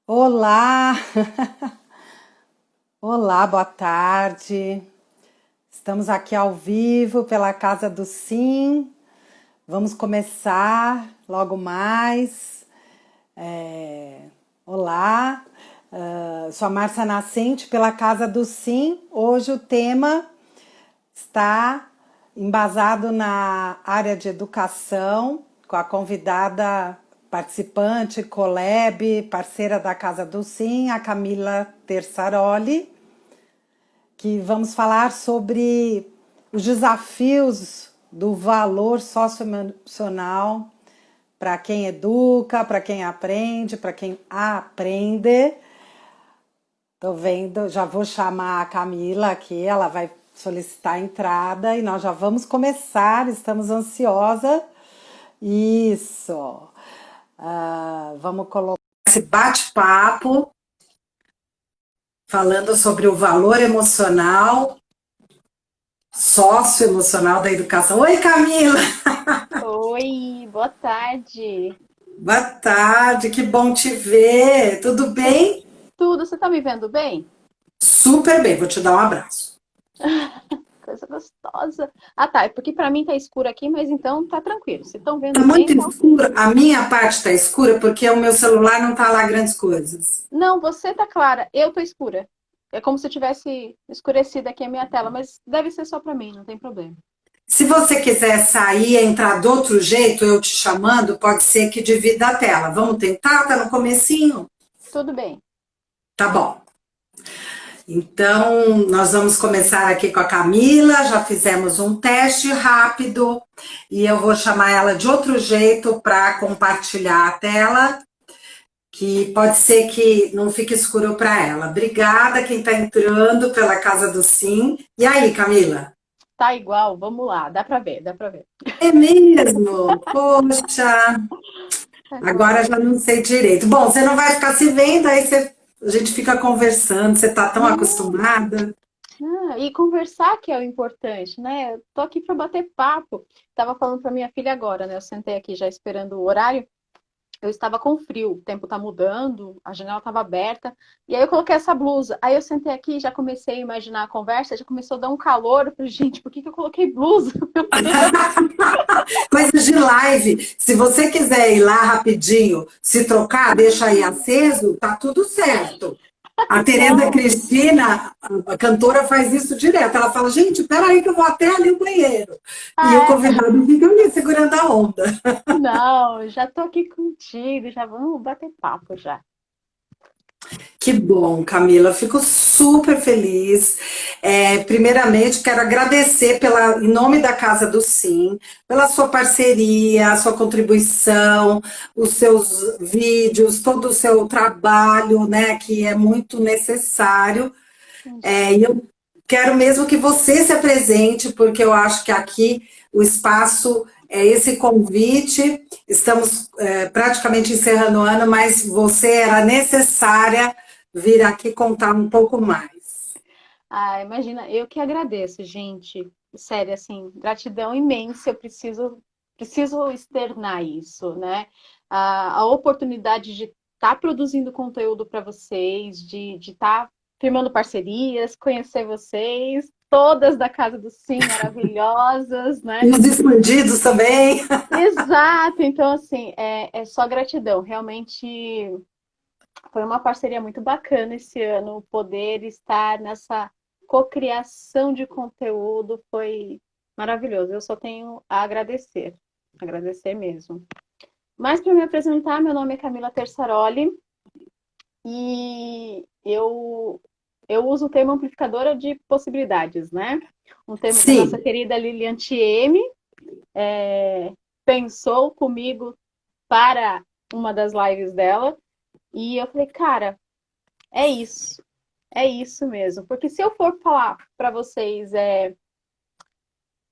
Olá, olá, boa tarde. Estamos aqui ao vivo pela Casa do Sim. Vamos começar logo mais. É, Olá, sou a Márcia Nascente pela Casa do Sim. Hoje o tema está embasado na área de educação, com a convidada participante, Coleb, parceira da Casa do Sim, a Camila Tersaroli, que vamos falar sobre os desafios do valor socioemocional para quem educa, para quem aprende, para quem aprende. Tô vendo, já vou chamar a Camila aqui, ela vai solicitar a entrada e nós já vamos começar, estamos ansiosa. Isso. Vamos colocar esse bate-papo falando sobre o valor emocional, socioemocional da educação. Oi, Camila! Oi, boa tarde. Boa tarde, que bom te ver. Tudo bem? Tudo, você tá me vendo bem? Super bem, vou te dar um abraço. Coisa gostosa. Ah, tá, é porque pra mim tá escuro aqui, mas então tá tranquilo. Se estão Tá vendo bem, muito então. escuro. A minha parte tá escura porque o meu celular não tá lá grandes coisas. Não, você tá clara, eu tô escura. É como se tivesse escurecido aqui a minha tela, mas deve ser só pra mim, não tem problema. Se você quiser sair e entrar do outro jeito, eu te chamando, pode ser que divida a tela. Vamos tentar? Tá no comecinho? Tudo bem. Tá bom. Então, nós vamos começar aqui com a Camila. Já fizemos um teste rápido e eu vou chamar ela de outro jeito para compartilhar a tela, que pode ser que não fique escuro para ela. Obrigada quem está entrando pela Casa do Sim. E aí, Camila? Tá igual, vamos lá, dá pra ver, dá pra ver. É mesmo? Poxa, agora já não sei direito. Bom, você não vai ficar se vendo, a gente fica conversando. Você está tão Não, acostumada. e conversar que é o importante, né? Eu tô aqui pra bater papo. Tava falando pra minha filha agora, né? Eu sentei aqui já esperando o horário. Eu estava com frio, o tempo tá mudando, a janela estava aberta, e aí eu coloquei essa blusa. Aí eu sentei aqui, já comecei a imaginar a conversa, já começou a dar um calor. Eu falei, gente, por que que eu coloquei blusa? Meu Deus! Coisas de live. Se você quiser ir lá rapidinho, se trocar, deixa aí aceso, tá tudo certo. A Tereza Não, Cristina, a cantora, faz isso direto. Ela fala, gente, peraí que eu vou até ali o banheiro. E o ah, é? convidado fica ali segurando a onda. Não, já tô aqui contigo, já vamos bater papo já. Que bom, Camila. Eu fico super feliz. Primeiramente, quero agradecer em nome da Casa do Sim, pela sua parceria, a sua contribuição, os seus vídeos, todo o seu trabalho, né, que é muito necessário. E eu quero mesmo que você se apresente, porque eu acho que aqui o espaço é esse convite. Estamos praticamente encerrando o ano, mas você era necessária vir aqui contar um pouco mais. Ah, imagina, eu que agradeço, gente. Sério, assim, gratidão imensa. Eu preciso externar isso, né? A oportunidade de estar produzindo conteúdo para vocês, de estar firmando parcerias, conhecer vocês, todas da Casa do Sim, maravilhosas, né? E os expandidos também. Exato, então assim, é só gratidão. Realmente foi uma parceria muito bacana esse ano, poder estar nessa cocriação de conteúdo foi maravilhoso. Eu só tenho a agradecer, agradecer mesmo. Mas para me apresentar, meu nome é Camila Tersaroli e eu uso o termo amplificadora de possibilidades, né? Um termo que a nossa Sim. querida Lilian Thieme pensou comigo para uma das lives dela e eu falei, cara, é isso. É isso mesmo. Porque se eu for falar para vocês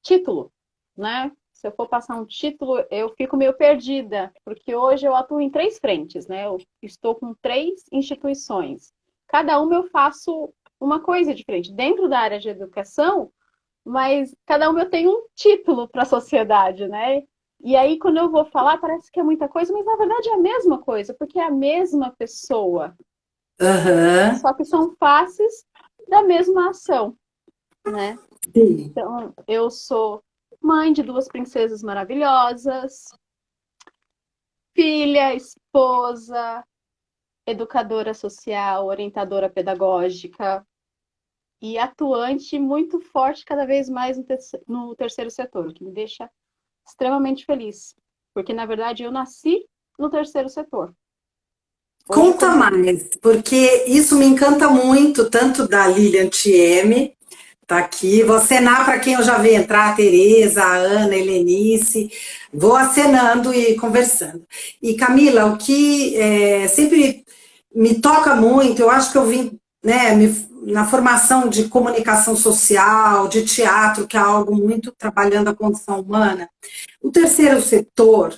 título, né? Se eu for passar um título, eu fico meio perdida, porque hoje eu atuo em três frentes, né? Eu estou com três instituições. Cada uma eu faço uma coisa diferente. Dentro da área de educação, mas cada uma eu tenho um título para a sociedade, né? E aí, quando eu vou falar, parece que é muita coisa, mas na verdade é a mesma coisa, porque é a mesma pessoa, Aham, só que são faces da mesma ação, né? sim. Então, eu sou mãe de duas princesas maravilhosas, filha, esposa, educadora social, orientadora pedagógica e atuante muito forte cada vez mais no terceiro setor, o que me deixa extremamente feliz, porque na verdade eu nasci no terceiro setor. Hoje eu Conta coordeno. mais, porque isso me encanta muito, tanto da Lilian Thieme, tá aqui, vou acenar para quem eu já vi entrar, a Tereza, a Ana, a Helenice, vou acenando e conversando. E Camila, o que sempre me toca muito, eu acho que eu vim, né, na formação de comunicação social, de teatro, que é algo muito trabalhando a condição humana, o terceiro setor,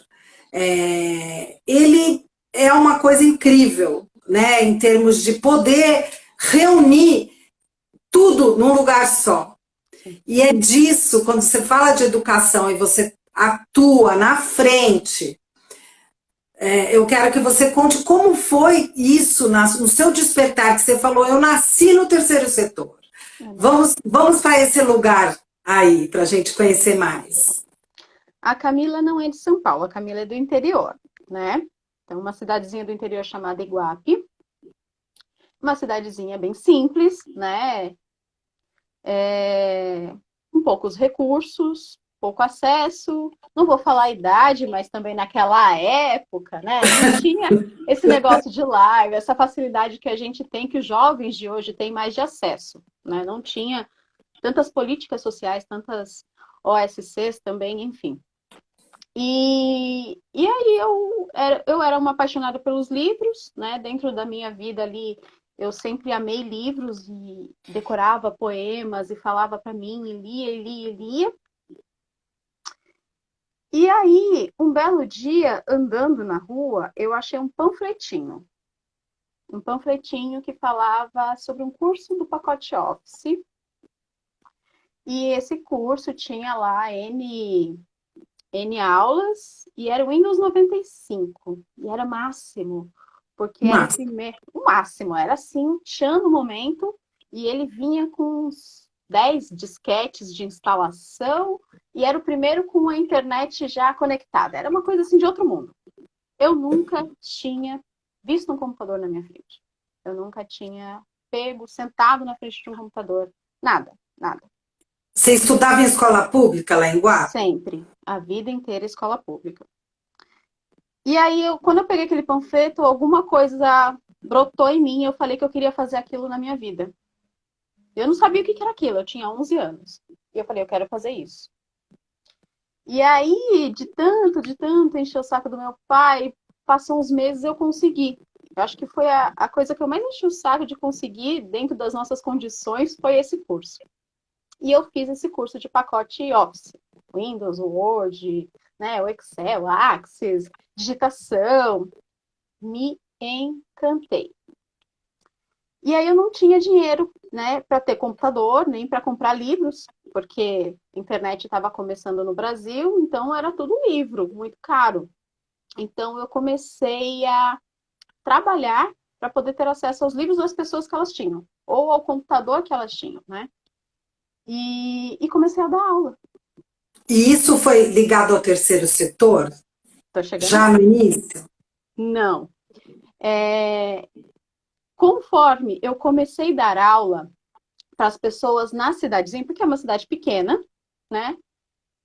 ele é uma coisa incrível, né, em termos de poder reunir tudo num lugar só. Sim. E é disso, quando você fala de educação e você atua na frente, eu quero que você conte como foi isso no seu despertar, que você falou, eu nasci no terceiro setor. Vamos para esse lugar aí, para a gente conhecer mais. A Camila não é de São Paulo, a Camila é do interior, né? Então, uma cidadezinha do interior chamada Iguape, uma cidadezinha bem simples, né? Com poucos recursos, pouco acesso. Não vou falar a idade, mas também naquela época, né? Não tinha esse negócio de live, essa facilidade que a gente tem, que os jovens de hoje têm mais de acesso, né? Não tinha tantas políticas sociais, tantas OSCs também, enfim. E aí eu era uma apaixonada pelos livros, né? Dentro da minha vida ali, eu sempre amei livros e decorava poemas e falava para mim, e lia, e lia, e lia. E aí, um belo dia, andando na rua, eu achei um panfletinho que falava sobre um curso do pacote Office. E esse curso tinha lá N aulas e era o Windows 95. E era máximo, porque era o Mas, primeiro, o máximo, era assim, um tchan no momento, e ele vinha com uns 10 disquetes de instalação e era o primeiro com a internet já conectada. Era uma coisa assim de outro mundo. Eu nunca tinha visto um computador na minha frente. Eu nunca tinha pego, sentado na frente de um computador. Nada, nada. você estudava em escola pública lá em Guape? Sempre. A vida inteira escola pública. E aí, quando eu peguei aquele panfleto, alguma coisa brotou em mim. Eu falei que eu queria fazer aquilo na minha vida. Eu não sabia o que era aquilo, eu tinha 11 anos. E eu falei, eu quero fazer isso. E aí, de tanto encher o saco do meu pai, passou uns meses eu consegui. Eu acho que foi a coisa que eu mais enchi o saco de conseguir, dentro das nossas condições, foi esse curso. E eu fiz esse curso de pacote Office. Windows, Word, né, o Excel, Access, digitação. Me encantei. E aí eu não tinha dinheiro, né, para ter computador, nem para comprar livros, porque a internet estava começando no Brasil, então era tudo livro, muito caro. Então eu comecei a trabalhar para poder ter acesso aos livros das pessoas que elas tinham, ou ao computador que elas tinham, né? E comecei a dar aula. E isso foi ligado ao terceiro setor, Tô chegando já lá. no início? Não. É, conforme eu comecei a dar aula para as pessoas na cidadezinha, porque é uma cidade pequena, né?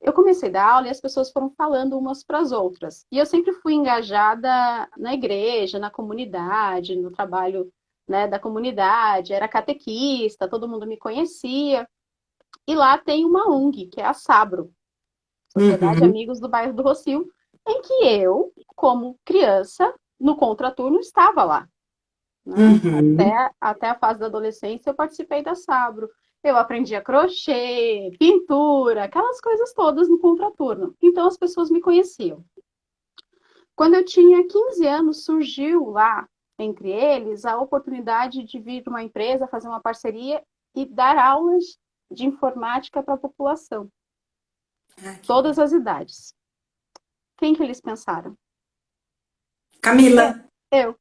Eu comecei a dar aula e as pessoas foram falando umas para as outras. E eu sempre fui engajada na igreja, na comunidade, no trabalho, né, da comunidade, era catequista, todo mundo me conhecia. E lá tem uma ONG, que é a Sabro, Sociedade Uhum, Amigos do Bairro do Rocio, em que eu, como criança, no contraturno, estava lá. Né? uhum. Até a fase da adolescência eu participei da Sabro. Eu aprendi a crochê, pintura, aquelas coisas todas no contraturno. Então as pessoas me conheciam. Quando eu tinha 15 anos, surgiu lá entre eles a oportunidade de vir para uma empresa, fazer uma parceria e dar aulas de informática para a população, Ah, que bom. todas as idades. Quem que eles pensaram? Camila. Eu.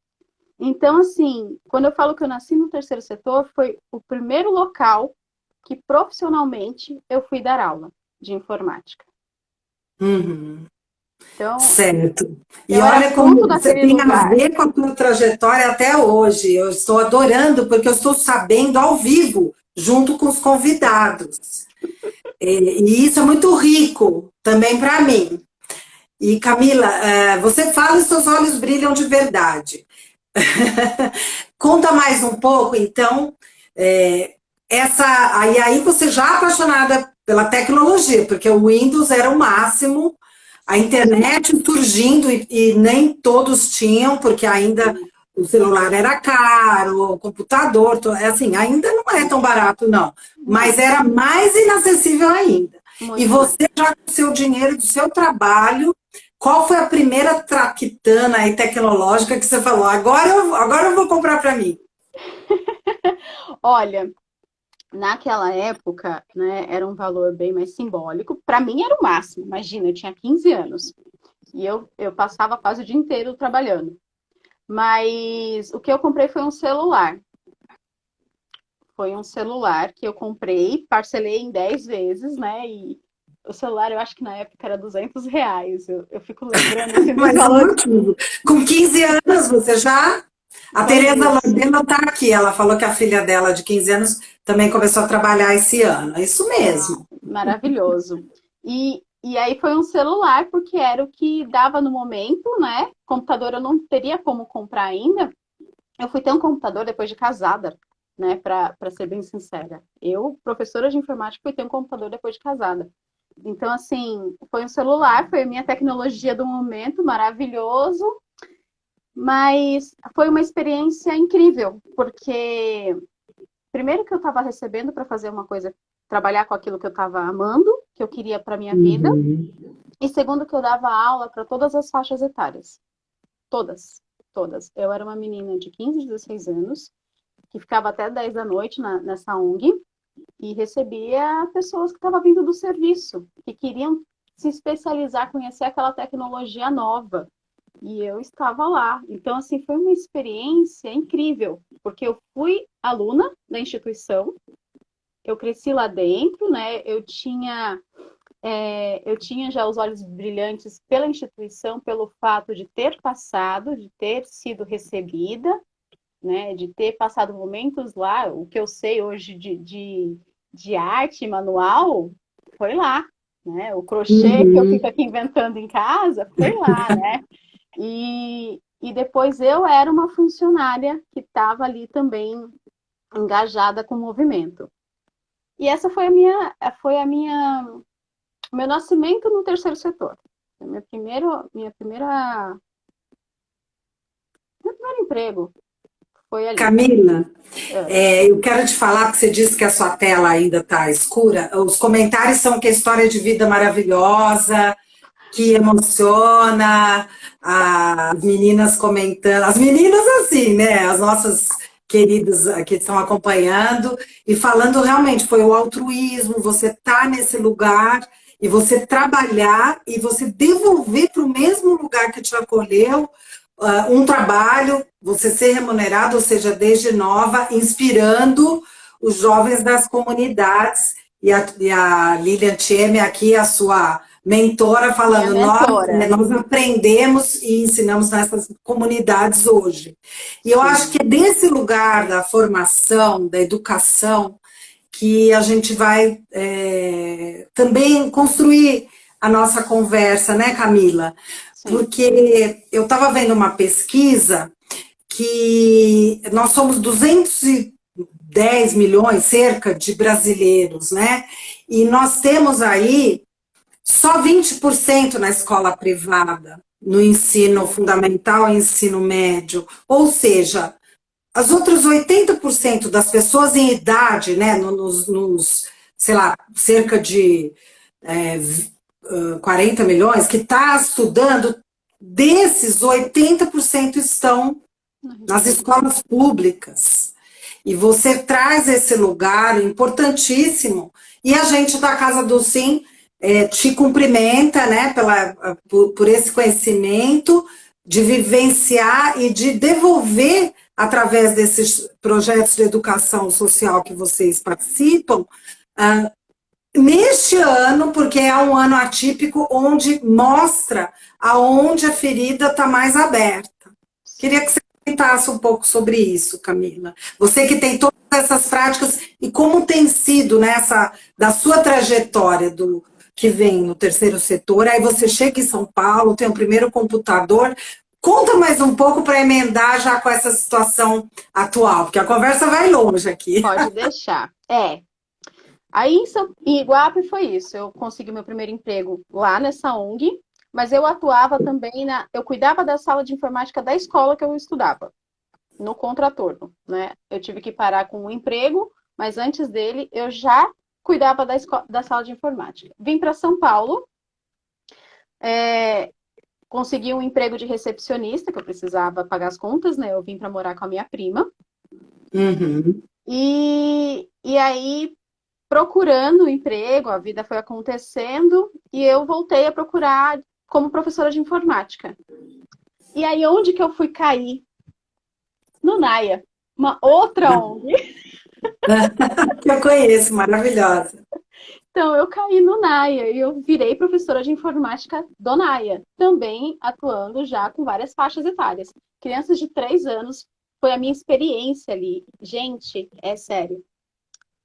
Então, assim, quando eu falo que eu nasci no terceiro setor, foi o primeiro local que profissionalmente eu fui dar aula de informática. Uhum. Então, Certo. E eu era olha fruto como você daquele tem a lugar. ver com a tua trajetória até hoje. Eu estou adorando, porque eu estou sabendo ao vivo, junto com os convidados. E isso é muito rico também para mim. E Camila, você fala e seus olhos brilham de verdade. Conta mais um pouco, então, aí você já é apaixonada pela tecnologia, porque o Windows era o máximo, a internet surgindo e nem todos tinham, porque ainda o celular era caro, o computador, assim, ainda não é tão barato, não, mas Não, era mais inacessível ainda. E muito mais. você já com o seu dinheiro, do seu trabalho, qual foi a primeira traquitana aí tecnológica que você falou? Agora eu vou comprar para mim. Olha, naquela época, né, era um valor bem mais simbólico. Para mim era o máximo. Imagina, eu tinha 15 anos e eu passava quase o dia inteiro trabalhando. Mas o que eu comprei foi um celular. Foi um celular que eu comprei, parcelei em 10 vezes, né? E o celular, eu acho que na época era R$ 200. Eu fico lembrando assim, dos Mas é valores. motivo. Com 15 anos, você já. A Foi Tereza isso. Ladema está aqui. Ela falou que a filha dela, de 15 anos, também começou a trabalhar esse ano. É isso Ah, mesmo. maravilhoso. E aí foi um celular, porque era o que dava no momento, né? Computador eu não teria como comprar ainda. Eu fui ter um computador depois de casada, né? Para ser bem sincera. Eu, professora de informática, fui ter um computador depois de casada. Então, assim, foi um celular, foi a minha tecnologia do momento, maravilhoso, mas foi uma experiência incrível, porque primeiro que eu estava recebendo para fazer uma coisa, trabalhar com aquilo que eu estava amando, que eu queria para minha vida, Uhum. e segundo que eu dava aula para todas as faixas etárias, todas, todas. Eu era uma menina de 15, 16 anos, que ficava até 10 da noite nessa ONG e recebia pessoas que estavam vindo do serviço, que queriam se especializar, conhecer aquela tecnologia nova. E eu estava lá. Então, assim, foi uma experiência incrível, porque eu fui aluna da instituição, eu cresci lá dentro, né? Eu tinha já os olhos brilhantes pela instituição, pelo fato de ter passado, de ter sido recebida, né? De ter passado momentos lá. O que eu sei hoje de arte manual foi lá, né? O crochê que eu fico Uhum. aqui inventando em casa foi lá, né? E depois eu era uma funcionária que estava ali também engajada com o movimento. E essa meu nascimento no terceiro setor. Meu primeiro emprego foi ali. Camila, É, eu quero te falar, que você disse que a sua tela ainda está escura. Os comentários são que a história de vida maravilhosa, que emociona, as meninas comentando, as meninas assim, né? As nossas queridas que estão acompanhando e falando realmente foi o altruísmo, você tá nesse lugar e você trabalhar e você devolver para o mesmo lugar que te acolheu um trabalho, você ser remunerado, ou seja, desde nova, inspirando os jovens das comunidades e a Lilian Thieme aqui, a sua mentora, minha falando, mentora. nós aprendemos e ensinamos nessas comunidades hoje. E eu acho que Sim, é desse lugar da formação, da educação, que a gente vai também construir a nossa conversa, né, Camila? sim. Porque eu estava vendo uma pesquisa que nós somos 210 milhões, cerca, de brasileiros, né? E nós temos aí só 20% na escola privada, no ensino fundamental e ensino médio. Ou seja, as outras 80% das pessoas em idade, né, sei lá, cerca de 40 milhões, que está estudando, desses 80% estão Na rede nas pública. escolas públicas. E você traz esse lugar importantíssimo. E a gente da Casa do Sim te cumprimenta, né, por esse conhecimento de vivenciar e de devolver através desses projetos de educação social que vocês participam, ah, neste ano, porque é um ano atípico, onde mostra aonde a ferida está mais aberta. Queria que você comentasse um pouco sobre isso, Camila. Você que tem todas essas práticas e como tem sido nessa da sua trajetória do que vem no terceiro setor, aí você chega em São Paulo, tem o primeiro computador. Conta mais um pouco para emendar já com essa situação atual, porque a conversa vai longe aqui. Pode deixar. Aí em Iguape foi isso. Eu consegui meu primeiro emprego lá nessa ONG, mas eu atuava também eu cuidava da sala de informática da escola que eu estudava, no contraturno, né? Eu tive que parar com o emprego, mas antes dele eu já cuidava da sala de informática. Vim para São Paulo, consegui um emprego de recepcionista, que eu precisava pagar as contas, né? Eu vim para morar com a minha prima. Uhum. E aí, procurando emprego, a vida foi acontecendo e eu voltei a procurar como professora de informática. E aí, onde que eu fui cair? No NAIA, uma outra ONG. Que eu conheço, maravilhosa. Então, eu caí no NAIA e eu virei professora de informática do NAIA, também atuando já com várias faixas etárias. Crianças de 3 anos, foi a minha experiência ali. Gente, é sério.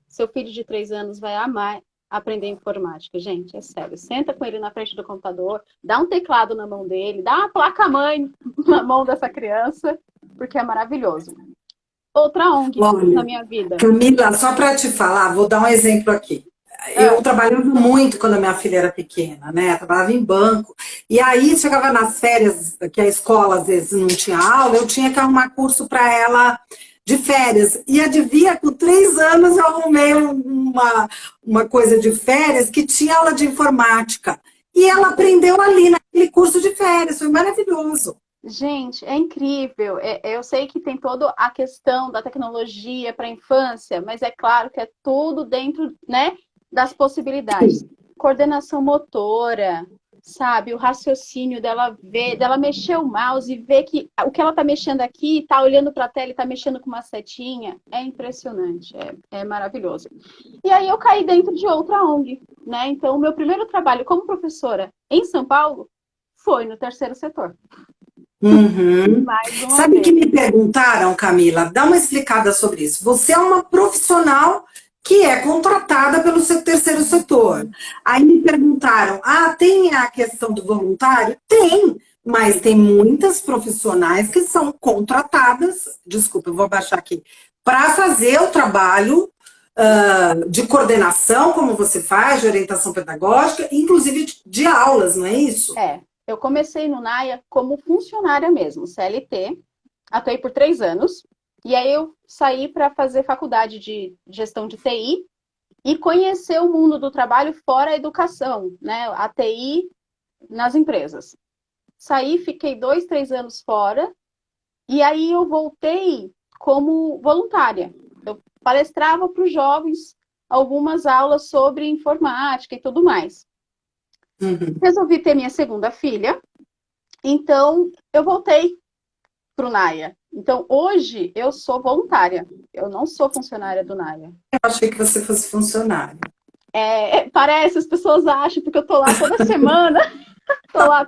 Seu filho de 3 anos vai amar aprender informática, gente, é sério. Senta com ele na frente do computador, dá um teclado na mão dele, dá uma placa-mãe na mão dessa criança, porque é maravilhoso. Outra ONG na Olha, minha vida. Camila, só para te falar, vou dar um exemplo aqui. Eu trabalhava muito quando a minha filha era pequena, né? Eu trabalhava em banco. E aí chegava nas férias, que a escola às vezes não tinha aula, eu tinha que arrumar curso para ela de férias. E adivinha, com 3 anos eu arrumei uma coisa de férias que tinha aula de informática. E ela aprendeu ali naquele curso de férias, foi maravilhoso. Gente, é incrível. Eu sei que tem toda a questão da tecnologia para a infância, mas é claro que é tudo dentro, né, das possibilidades. Coordenação motora, sabe? O raciocínio dela ver, dela mexer o mouse e ver que o que ela está mexendo aqui, está olhando para a tela e está mexendo com uma setinha, é impressionante, é maravilhoso. E aí eu caí dentro de outra ONG, né? Então, o meu primeiro trabalho como professora em São Paulo foi no terceiro setor. Uhum. Mais uma Sabe vez. que me perguntaram, Camila? Dá uma explicada sobre isso. Você é uma profissional que é contratada pelo seu terceiro setor. Aí me perguntaram: tem a questão do voluntário? Tem, mas tem muitas profissionais que são contratadas, desculpa, eu vou baixar aqui, para fazer o trabalho de coordenação, como você faz, de orientação pedagógica, inclusive de aulas, não é isso? Eu comecei no NAIA como funcionária mesmo, CLT, atuei por 3 anos, e aí eu saí para fazer faculdade de gestão de TI e conhecer o mundo do trabalho fora a educação, né? A TI nas empresas. Saí, fiquei 2, 3 anos fora, e aí eu voltei como voluntária. Eu palestrava para os jovens algumas aulas sobre informática e tudo mais. Uhum. Resolvi ter minha segunda filha, então eu voltei para o NAIA. Então, hoje eu sou voluntária, eu não sou funcionária do NAIA. Eu achei que você fosse funcionária. Parece, as pessoas acham, porque eu tô lá toda semana, tô lá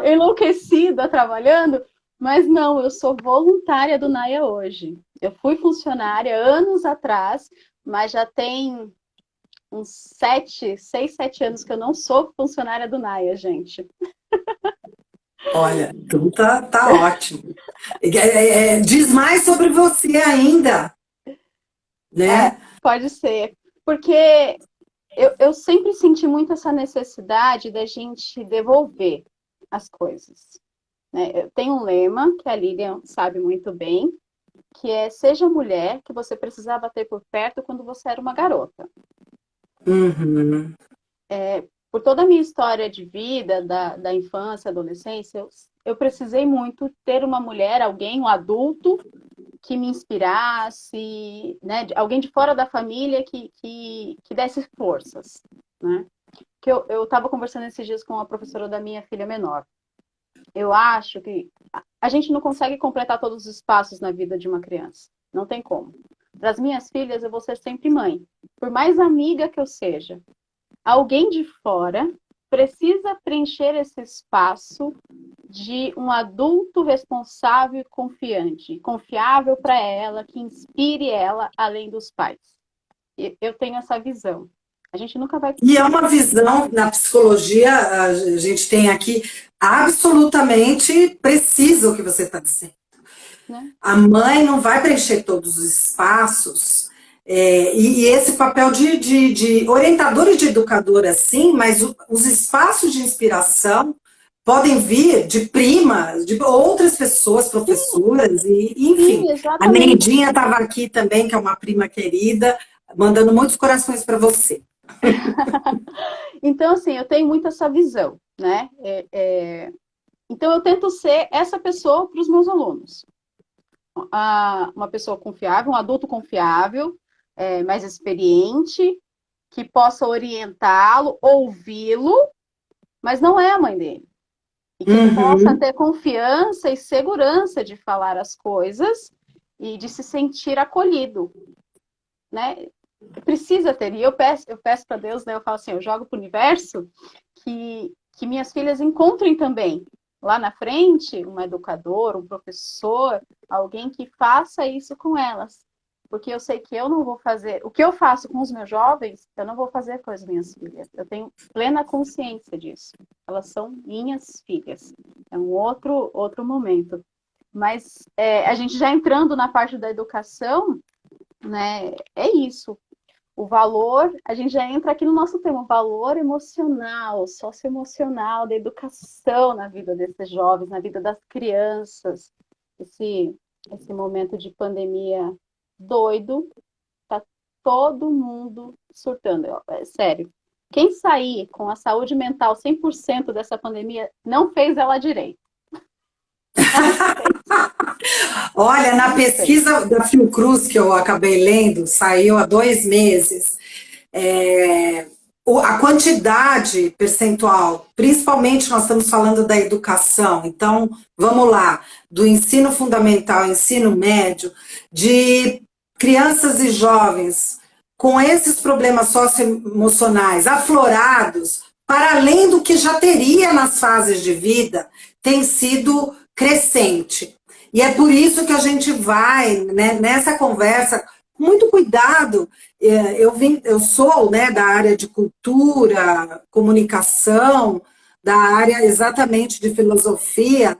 enlouquecida trabalhando, mas não, eu sou voluntária do NAIA hoje. Eu fui funcionária anos atrás, mas já tem uns 6, 7 anos que eu não sou funcionária do NAIA, gente. Olha, então tá ótimo. Diz mais sobre você ainda, né? Pode ser. Porque eu sempre senti muito essa necessidade da gente devolver as coisas. Né? Eu tenho um lema, que a Lilian sabe muito bem, que é: seja a mulher que você precisava ter por perto quando você era uma garota. Uhum. Por toda a minha história de vida, da infância, adolescência, eu precisei muito ter uma mulher, alguém, um adulto, que me inspirasse, né? Alguém de fora da família que desse forças, né? que eu estava conversando esses dias com a professora da minha filha menor. Eu acho que a gente não consegue completar todos os espaços na vida de uma criança. Não tem como. Para as minhas filhas, eu vou ser sempre mãe. Por mais amiga que eu seja, alguém de fora precisa preencher esse espaço de um adulto responsável e confiante, confiável para ela, que inspire ela além dos pais. Eu tenho essa visão. A gente nunca vai. E é uma visão, na psicologia, a gente tem aqui absolutamente precisa o que você está dizendo. Né? A mãe não vai preencher todos os espaços, e esse papel de orientadora e de educadora, sim, mas os espaços de inspiração podem vir de primas, de outras pessoas, professoras, e enfim. Sim, A exatamente. Neidinha estava aqui também, que é uma prima querida, mandando muitos corações para você. Então, assim, eu tenho muito essa visão, né? Então, eu tento ser essa pessoa para os meus alunos. Uma pessoa confiável, um adulto confiável, mais experiente, que possa orientá-lo, ouvi-lo, mas não é a mãe dele. E que ele possa Uhum. ter confiança e segurança de falar as coisas e de se sentir acolhido, né? Precisa ter. E eu peço para Deus, né? Eu falo assim, eu jogo para o universo que minhas filhas encontrem também lá na frente um educador, um professor, alguém que faça isso com elas. Porque eu sei que eu não vou fazer. O que eu faço com os meus jovens, eu não vou fazer com as minhas filhas. Eu tenho plena consciência disso. Elas são minhas filhas. É um outro momento. Mas a gente já entrando na parte da educação, né? É isso. O valor, a gente já entra aqui no nosso tema, o valor emocional, socioemocional da educação na vida desses jovens, na vida das crianças. Esse momento de pandemia doido, tá todo mundo surtando. É sério. Quem sair com a saúde mental 100% dessa pandemia não fez ela direito. Não fez. Olha, na Não fez. pesquisa da Fiocruz que eu acabei lendo, saiu há 2 meses, é, a quantidade percentual, principalmente nós estamos falando da educação, então vamos lá, do ensino fundamental, ensino médio, de crianças e jovens com esses problemas socioemocionais aflorados, para além do que já teria nas fases de vida, tem sido crescente. E é por isso que a gente vai, né, nessa conversa, com muito cuidado. Eu sou, né, da área de cultura, comunicação, da área exatamente de filosofia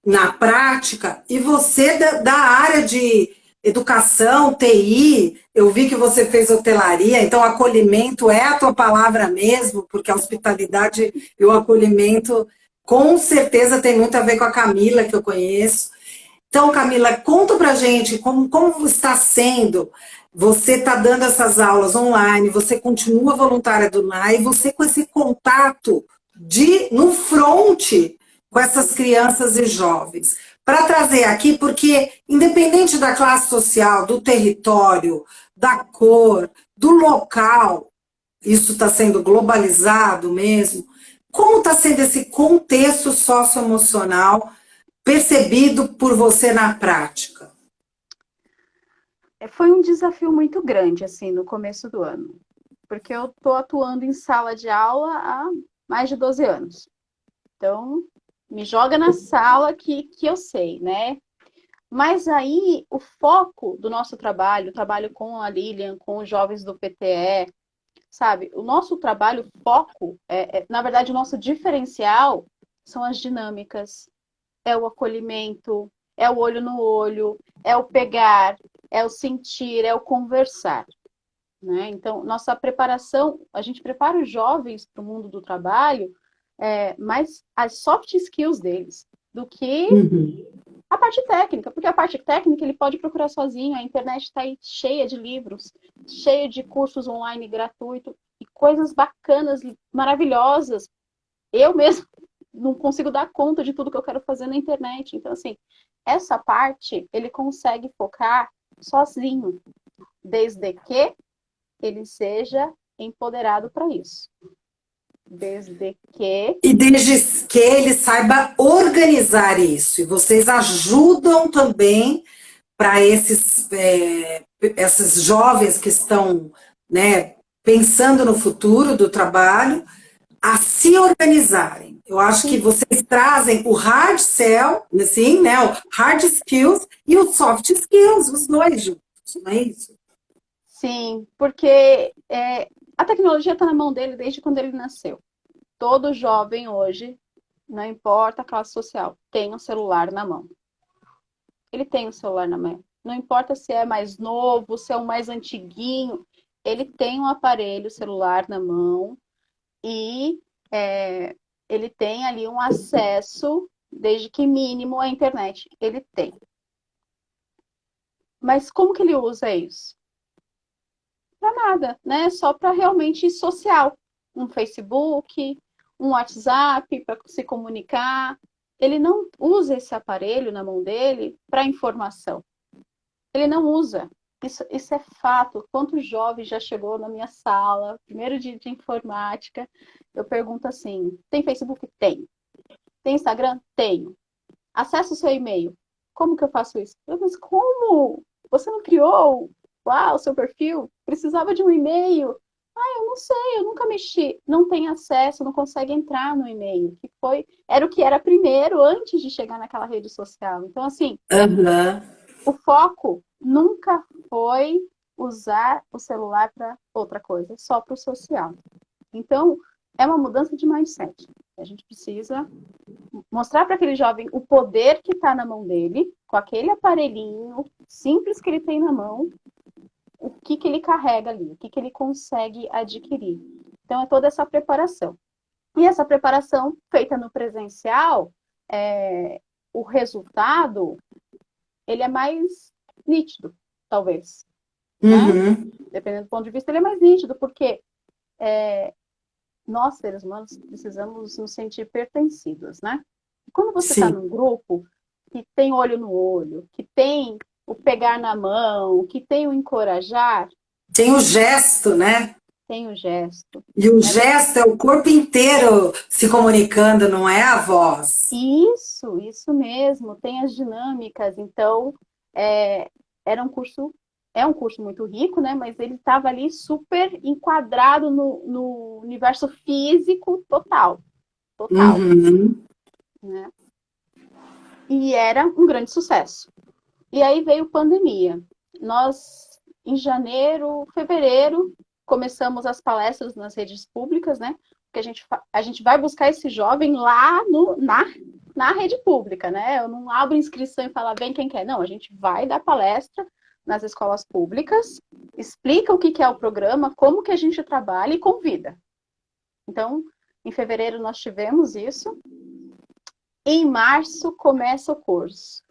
na prática, e você da área de educação, TI, eu vi que você fez hotelaria, então acolhimento é a tua palavra mesmo, porque a hospitalidade e o acolhimento com certeza tem muito a ver com a Camila, que eu conheço. Então, Camila, conta pra gente como está sendo. Você está dando essas aulas online, você continua voluntária do NAI, e você com esse contato no front com essas crianças e jovens. Para trazer aqui, porque independente da classe social, do território, da cor, do local, isso está sendo globalizado mesmo, como está sendo esse contexto socioemocional percebido por você na prática? Foi um desafio muito grande, assim, no começo do ano. Porque eu estou atuando em sala de aula há mais de 12 anos. Então, me joga na sala que eu sei, né? Mas aí, o foco do nosso trabalho, o trabalho com a Lilian, com os jovens do PTE, sabe? O nosso trabalho, o foco, na verdade, o nosso diferencial são as dinâmicas, é o acolhimento, é o olho no olho, é o pegar, é o sentir, é o conversar. Né? Então, nossa preparação, a gente prepara os jovens para o mundo do trabalho, mais as soft skills deles, do que Uhum. a parte técnica, porque a parte técnica ele pode procurar sozinho, a internet está aí cheia de livros, cheia de cursos online gratuitos e coisas bacanas, maravilhosas. Eu mesmo não consigo dar conta de tudo que eu quero fazer na internet. Então, assim, essa parte ele consegue focar sozinho, desde que ele seja empoderado para isso. Desde que. E desde que ele saiba organizar isso. E vocês ajudam também para esses jovens que estão, né, pensando no futuro do trabalho, a se organizarem. Eu acho que Sim, vocês trazem o hard sell, assim, né, o hard skills e o soft skills, os dois juntos, não é isso? sim, porque a tecnologia está na mão dele desde quando ele nasceu. Todo jovem hoje, não importa a classe social, tem um celular na mão. Ele tem um celular na mão. Não importa se é mais novo, se é o mais antiguinho, ele tem um aparelho celular na mão e é, ele tem ali um acesso, desde que mínimo, à internet. Ele tem. Mas como que ele usa isso? Para nada, né? Só para realmente social. Um Facebook, um WhatsApp para se comunicar. Ele não usa esse aparelho na mão dele para informação. Ele não usa. Isso é fato. Quantos jovens já chegou na minha sala, primeiro dia de informática, eu pergunto assim: tem Facebook? Tem. Tem Instagram? Tenho. Acessa o seu e-mail. Como que eu faço isso? Mas como? Você não criou lá o seu perfil? Precisava de um e-mail? Ah, eu não sei, eu nunca mexi. Não tem acesso, não consegue entrar no e-mail. Era o que era primeiro, antes de chegar naquela rede social. Então, assim, Aham. o foco nunca foi usar o celular para outra coisa, só para o social. Então, é uma mudança de mindset. A gente precisa mostrar para aquele jovem o poder que está na mão dele, com aquele aparelhinho simples que ele tem na mão, o que ele carrega ali, o que ele consegue adquirir. Então, é toda essa preparação. E essa preparação feita no presencial, o resultado, ele é mais nítido, talvez, né? Uhum. Dependendo do ponto de vista, ele é mais nítido, porque nós, seres humanos, precisamos nos sentir pertencidos, né? Quando você está Sim. num grupo que tem olho no olho, que tem o pegar na mão, que tem o encorajar, Tem o gesto, né? tem o gesto. E o Né? gesto é o corpo inteiro se comunicando, não é a voz. Isso mesmo, tem as dinâmicas. Então, é, era um curso, é um curso muito rico, né? Mas ele estava ali super enquadrado no universo físico total, total, Uhum. né? E era um grande sucesso. E aí veio pandemia. Nós, em janeiro, fevereiro, começamos as palestras nas redes públicas, né? Porque a gente vai buscar esse jovem lá na rede pública, né? Eu não abro inscrição e falo, vem quem quer. Não, a gente vai dar palestra nas escolas públicas, explica o que é o programa, como que a gente trabalha e convida. Então, em fevereiro nós tivemos isso. Em março começa o curso.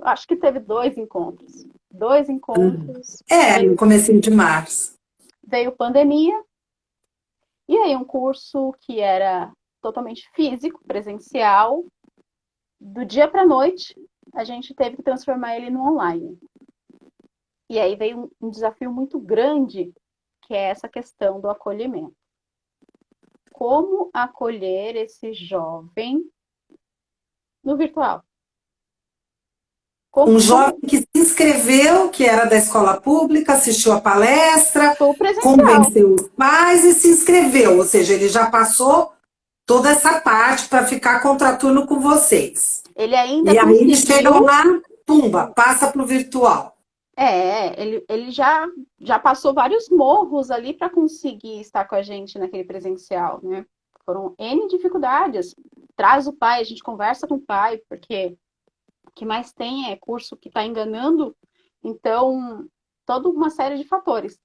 Acho que teve dois encontros. Dois encontros, É, no comecinho de março. veio pandemia, e aí um curso que era totalmente físico, presencial, do dia para a noite, a gente teve que transformar ele no online. E aí veio um desafio muito grande, que é essa questão do acolhimento. Como acolher esse jovem no virtual? Um Como jovem que se inscreveu, que era da escola pública, assistiu a palestra, foi o presencial? convenceu os pais e se inscreveu. Ou seja, ele já passou toda essa parte para ficar contraturno com vocês. Ele ainda E aí eles chegam conseguiu. lá, pumba, passa para o virtual. Ele já passou vários morros ali para conseguir estar com a gente naquele presencial, né? Foram N dificuldades. Traz o pai, a gente conversa com o pai, porque o que mais tem é curso que está enganando, então, toda uma série de fatores.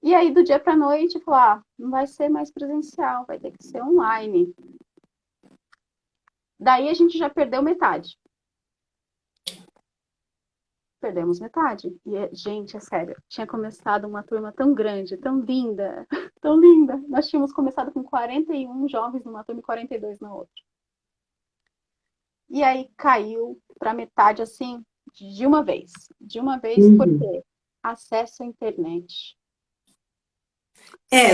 E aí, do dia para a noite, falar, não vai ser mais presencial, vai ter que ser online. Daí a gente já perdeu metade. Perdemos metade. E, gente, é sério, tinha começado uma turma tão grande, tão linda, tão linda. Nós tínhamos começado com 41 jovens numa turma e 42 na outra. E aí caiu para metade, assim, de uma vez. De uma vez, Uhum. porque acesso à internet.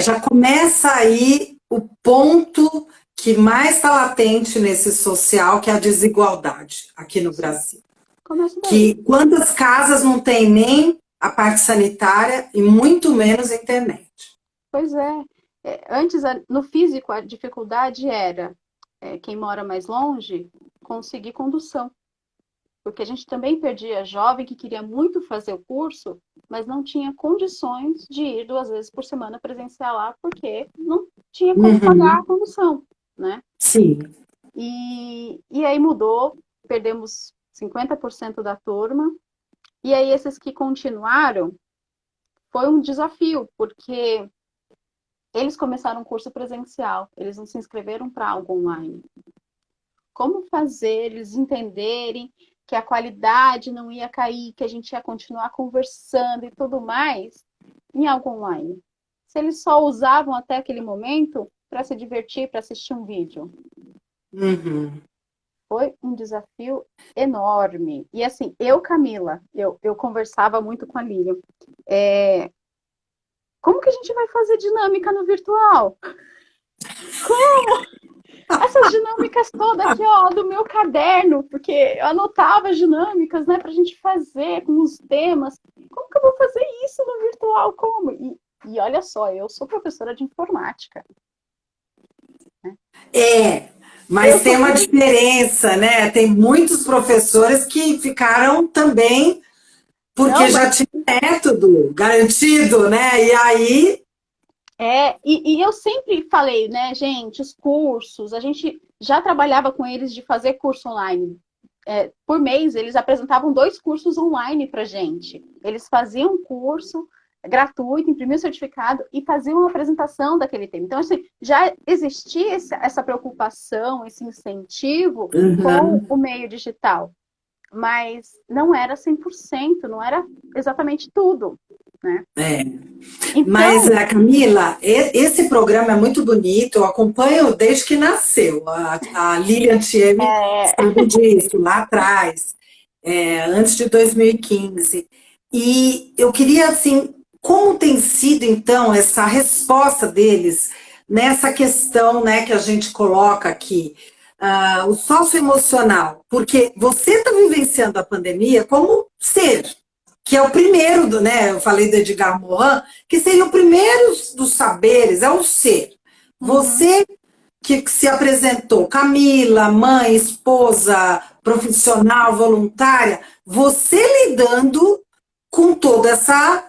Já começa aí o ponto que mais está latente nesse social, que é a desigualdade aqui no Sim, Brasil. começa daí. Que quantas casas não tem nem a parte sanitária e muito menos a internet? Pois é. Antes, no físico, a dificuldade era quem mora mais longe conseguir condução. Porque a gente também perdia jovem que queria muito fazer o curso, mas não tinha condições de ir 2 vezes por semana presencial lá, porque não tinha como pagar a Uhum, condução, né? sim. E aí mudou, perdemos 50% da turma, e aí esses que continuaram, foi um desafio, porque eles começaram um curso presencial, eles não se inscreveram para algo online. Como fazer eles entenderem que a qualidade não ia cair, que a gente ia continuar conversando e tudo mais em algo online? Se eles só usavam até aquele momento para se divertir, para assistir um vídeo. Uhum. Foi um desafio enorme. E assim, eu, Camila, eu conversava muito com a Lilian. É, como que a gente vai fazer dinâmica no virtual? Essas dinâmicas todas aqui, ó, do meu caderno, porque eu anotava as dinâmicas, né, pra gente fazer com os temas. Como que eu vou fazer isso no virtual? Como? E olha só, eu sou professora de informática, né? É, Eu mas tem sou uma diferença, né? Tem muitos professores que ficaram também porque não, já mas tinha método garantido, né? E aí. e eu sempre falei, né, gente, os cursos, a gente já trabalhava com eles de fazer curso online. Por mês, eles apresentavam 2 cursos online para gente. Eles faziam um curso gratuito, imprimiam o certificado e faziam uma apresentação daquele tema. Então, assim, já existia essa preocupação, esse incentivo com Uhum. o meio digital, mas não era 100%, não era exatamente tudo, né? É. Mas, Então, Camila, esse programa é muito bonito, eu acompanho desde que nasceu. A Lilian Thieme é, sabe disso, lá atrás, antes de 2015. E eu queria, assim, como tem sido, então, essa resposta deles nessa questão, né, que a gente coloca aqui, o socioemocional, porque você está vivenciando a pandemia como ser, que é o primeiro, né? Eu falei do Edgar Morin, que seria o primeiro dos saberes, é o ser. uhum, Você que se apresentou, Camila, mãe, esposa, profissional, voluntária, você lidando com toda essa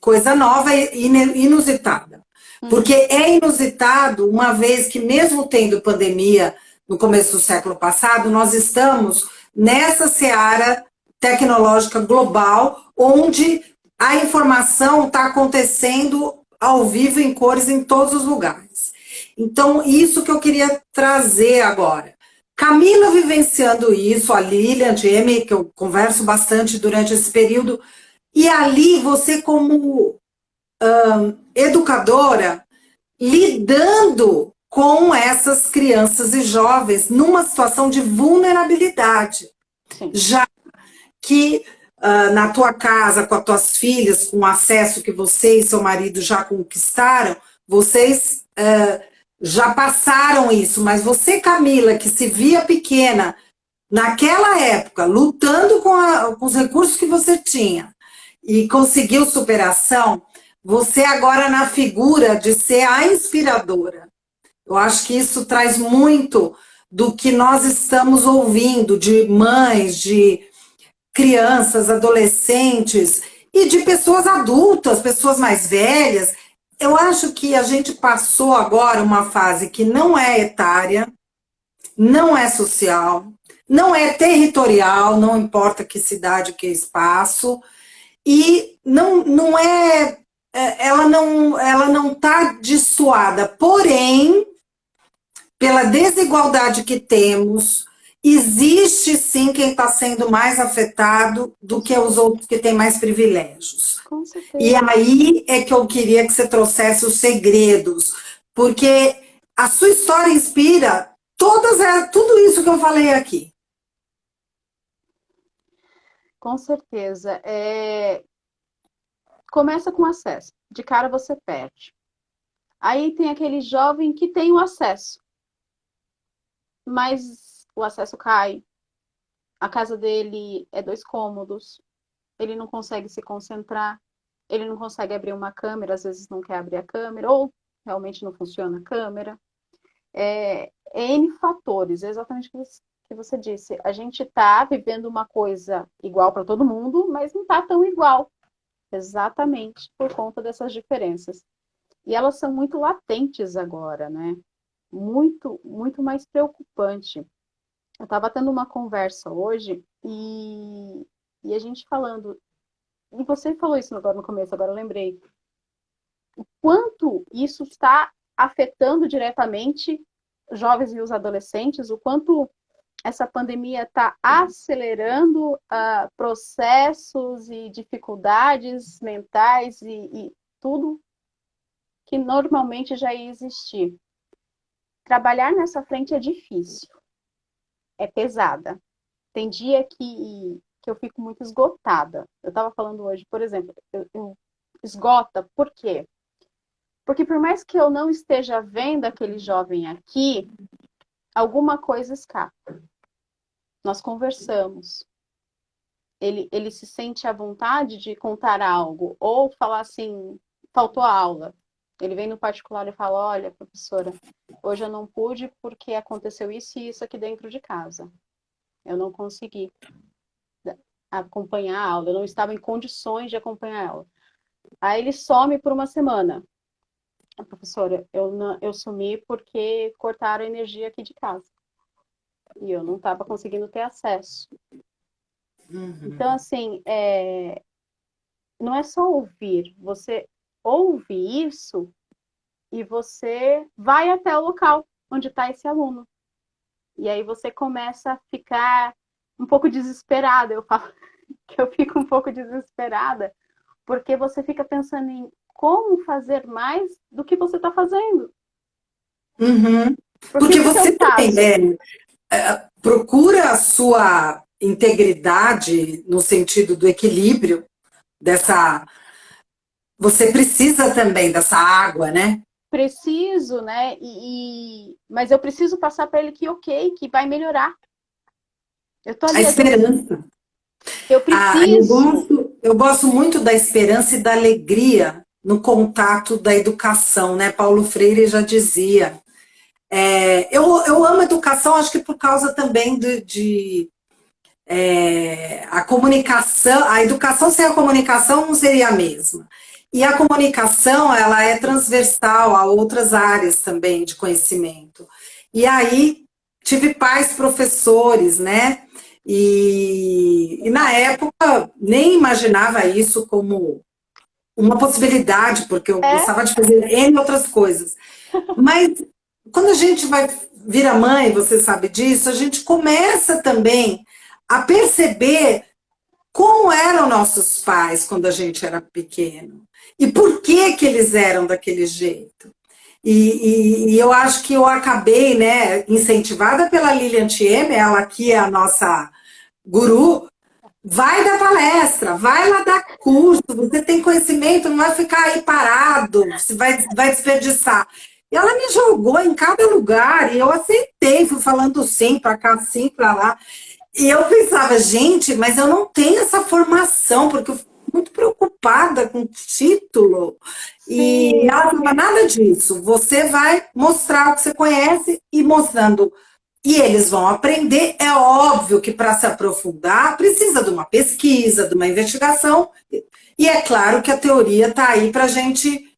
coisa nova e inusitada. Porque uhum, é inusitado, uma vez que, mesmo tendo pandemia no começo do século passado, nós estamos nessa seara tecnológica global, onde a informação está acontecendo ao vivo, em cores, em todos os lugares. Então, isso que eu queria trazer agora. Camila vivenciando isso, a Lilian, Jamie, que eu converso bastante durante esse período, e ali você, como educadora, lidando com essas crianças e jovens numa situação de vulnerabilidade, sim. já que na tua casa, com as tuas filhas, com o acesso que você e seu marido já conquistaram, vocês já passaram isso, mas você, Camila, que se via pequena naquela época, lutando com os recursos que você tinha e conseguiu superação, você agora na figura de ser a inspiradora. Eu acho que isso traz muito do que nós estamos ouvindo de mães, de crianças, adolescentes e de pessoas adultas, pessoas mais velhas. Eu acho que a gente passou agora uma fase que não é etária, não é social, não é territorial, não importa que cidade, que espaço, e ela não está dissuada, porém, pela desigualdade que temos, existe sim quem está sendo mais afetado do que os outros que têm mais privilégios. Com E certeza. aí é que eu queria que você trouxesse os segredos, porque a sua história inspira tudo isso que eu falei aqui. Com certeza. Começa com acesso. De cara você perde. Aí tem aquele jovem que tem o acesso, mas o acesso cai, a casa dele é 2 cômodos, ele não consegue se concentrar, ele não consegue abrir uma câmera, às vezes não quer abrir a câmera, ou realmente não funciona a câmera. É N fatores, é exatamente o que você disse. A gente está vivendo uma coisa igual para todo mundo, mas não está tão igual, exatamente por conta dessas diferenças. E elas são muito latentes agora, né? Muito, muito mais preocupante. Eu estava tendo uma conversa hoje e a gente falando, e você falou isso agora no começo, agora eu lembrei, o quanto isso está afetando diretamente os jovens e os adolescentes, o quanto essa pandemia está acelerando processos e dificuldades mentais e tudo que normalmente já ia existir. Trabalhar nessa frente é difícil, é pesada. Tem dia que eu fico muito esgotada. Eu estava falando hoje, por exemplo, eu esgota, por quê? Porque por mais que eu não esteja vendo aquele jovem aqui, alguma coisa escapa. Nós conversamos. Ele se sente à vontade de contar algo, ou falar assim, faltou a aula. Ele vem no particular e fala, olha, professora, hoje eu não pude porque aconteceu isso e isso aqui dentro de casa. Eu não consegui acompanhar a aula, eu não estava em condições de acompanhar ela. Aí ele some por uma semana. Professora, eu sumi porque cortaram a energia aqui de casa. E eu não estava conseguindo ter acesso. Então, assim, não é só ouvir. Você ouve isso e você vai até o local onde está esse aluno. E aí você começa a ficar um pouco desesperada. Eu falo que eu fico um pouco desesperada, porque você fica pensando em como fazer mais do que você está fazendo. Uhum. Porque você também procura a sua integridade no sentido do equilíbrio dessa. Você precisa também dessa água, né? Preciso, né? Mas eu preciso passar para ele que ok, que vai melhorar. Eu tô ali, A esperança. eu preciso. Eu gosto muito da esperança e da alegria no contato da educação, né? Paulo Freire já dizia. Eu amo a educação, acho que por causa também a comunicação, a educação sem a comunicação não seria a mesma. E a comunicação, ela é transversal a outras áreas também de conhecimento. E aí, tive pais professores, né? E na época, nem imaginava isso como uma possibilidade, porque eu gostava de fazer N outras coisas. Mas quando a gente vai virar mãe, você sabe disso, a gente começa também a perceber como eram nossos pais quando a gente era pequeno e por que que eles eram daquele jeito. E eu acho que eu acabei, né, incentivada pela Lilian Thieme, ela que é a nossa guru, vai dar palestra, vai lá dar curso, você tem conhecimento, não vai ficar aí parado, você vai desperdiçar. E ela me jogou em cada lugar e eu aceitei, fui falando sim para cá, sim para lá. E eu pensava, gente, mas eu não tenho essa formação, porque eu fico muito preocupada com o título. E Sim. ela falava, nada disso. Você vai mostrar o que você conhece e mostrando. E eles vão aprender. É óbvio que para se aprofundar precisa de uma pesquisa, de uma investigação. E é claro que a teoria está aí para a gente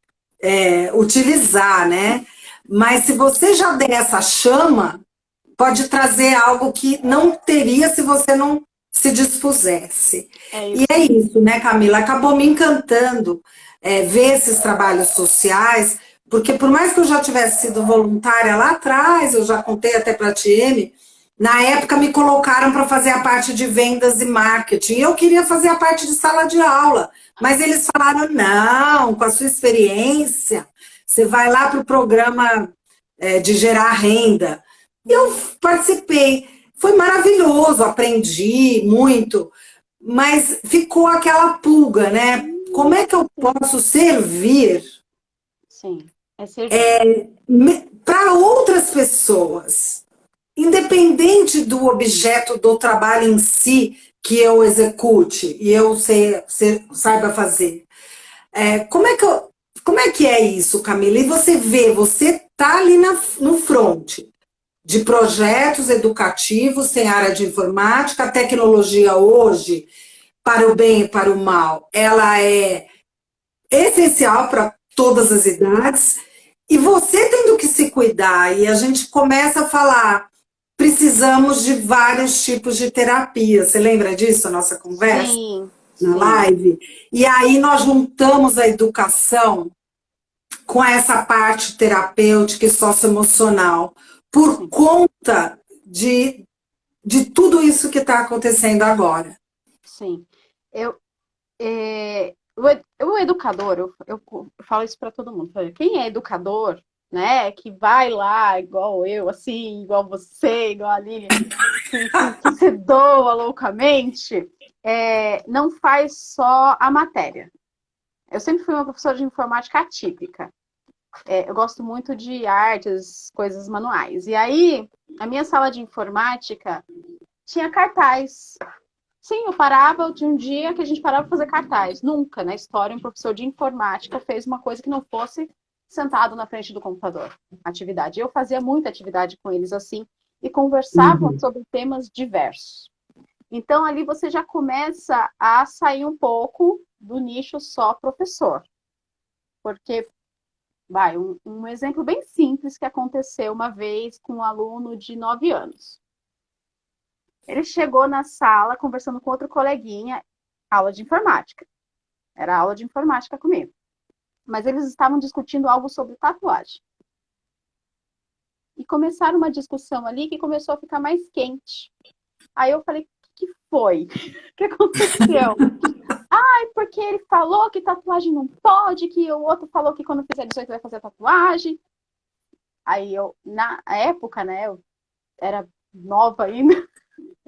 utilizar, né? Mas se você já der essa chama, pode trazer algo que não teria se você não se dispusesse. E é isso, né, Camila? Acabou me encantando ver esses trabalhos sociais, porque por mais que eu já tivesse sido voluntária lá atrás, eu já contei até para a TM, na época me colocaram para fazer a parte de vendas e marketing. Eu queria fazer a parte de sala de aula, mas eles falaram, não, com a sua experiência, você vai lá para o programa de gerar renda. Eu participei, foi maravilhoso, aprendi muito, mas ficou aquela pulga, né? Como é que eu posso servir Sim. É servir. para outras pessoas, independente do objeto do trabalho em si que eu execute e eu saiba fazer. Como é que é isso, Camila? E você está ali no front de projetos educativos, tem área de informática, a tecnologia hoje, para o bem e para o mal, ela é essencial para todas as idades, e você tendo que se cuidar, e a gente começa a falar, precisamos de vários tipos de terapia. Você lembra disso, a nossa conversa? Sim, Na sim. live? E aí nós juntamos a educação com essa parte terapêutica e socioemocional, por Sim. conta de tudo isso que está acontecendo agora. Sim. Eu, o educador, eu falo isso para todo mundo. Quem é educador, né, que vai lá, igual eu, assim, igual você, igual a Lilian, que se doa loucamente, não faz só a matéria. Eu sempre fui uma professora de informática atípica. Eu gosto muito de artes, coisas manuais. E aí, a minha sala de informática tinha cartaz. Sim, eu parava de um dia que a gente parava para fazer cartaz. Nunca na história um professor de informática fez uma coisa que não fosse sentado na frente do computador. Atividade. Eu fazia muita atividade com eles assim e conversavam sobre temas diversos. Então ali você já começa a sair um pouco do nicho só professor. Porque, um exemplo bem simples que aconteceu uma vez com um aluno de 9 anos. Ele chegou na sala conversando com outro coleguinha, aula de informática. Era aula de informática comigo. Mas eles estavam discutindo algo sobre tatuagem. E começaram uma discussão ali que começou a ficar mais quente. Aí eu falei, o que foi? O que aconteceu? Porque ele falou que tatuagem não pode, que o outro falou que quando fizer 18 vai fazer tatuagem. Aí eu, na época, né, eu era nova ainda,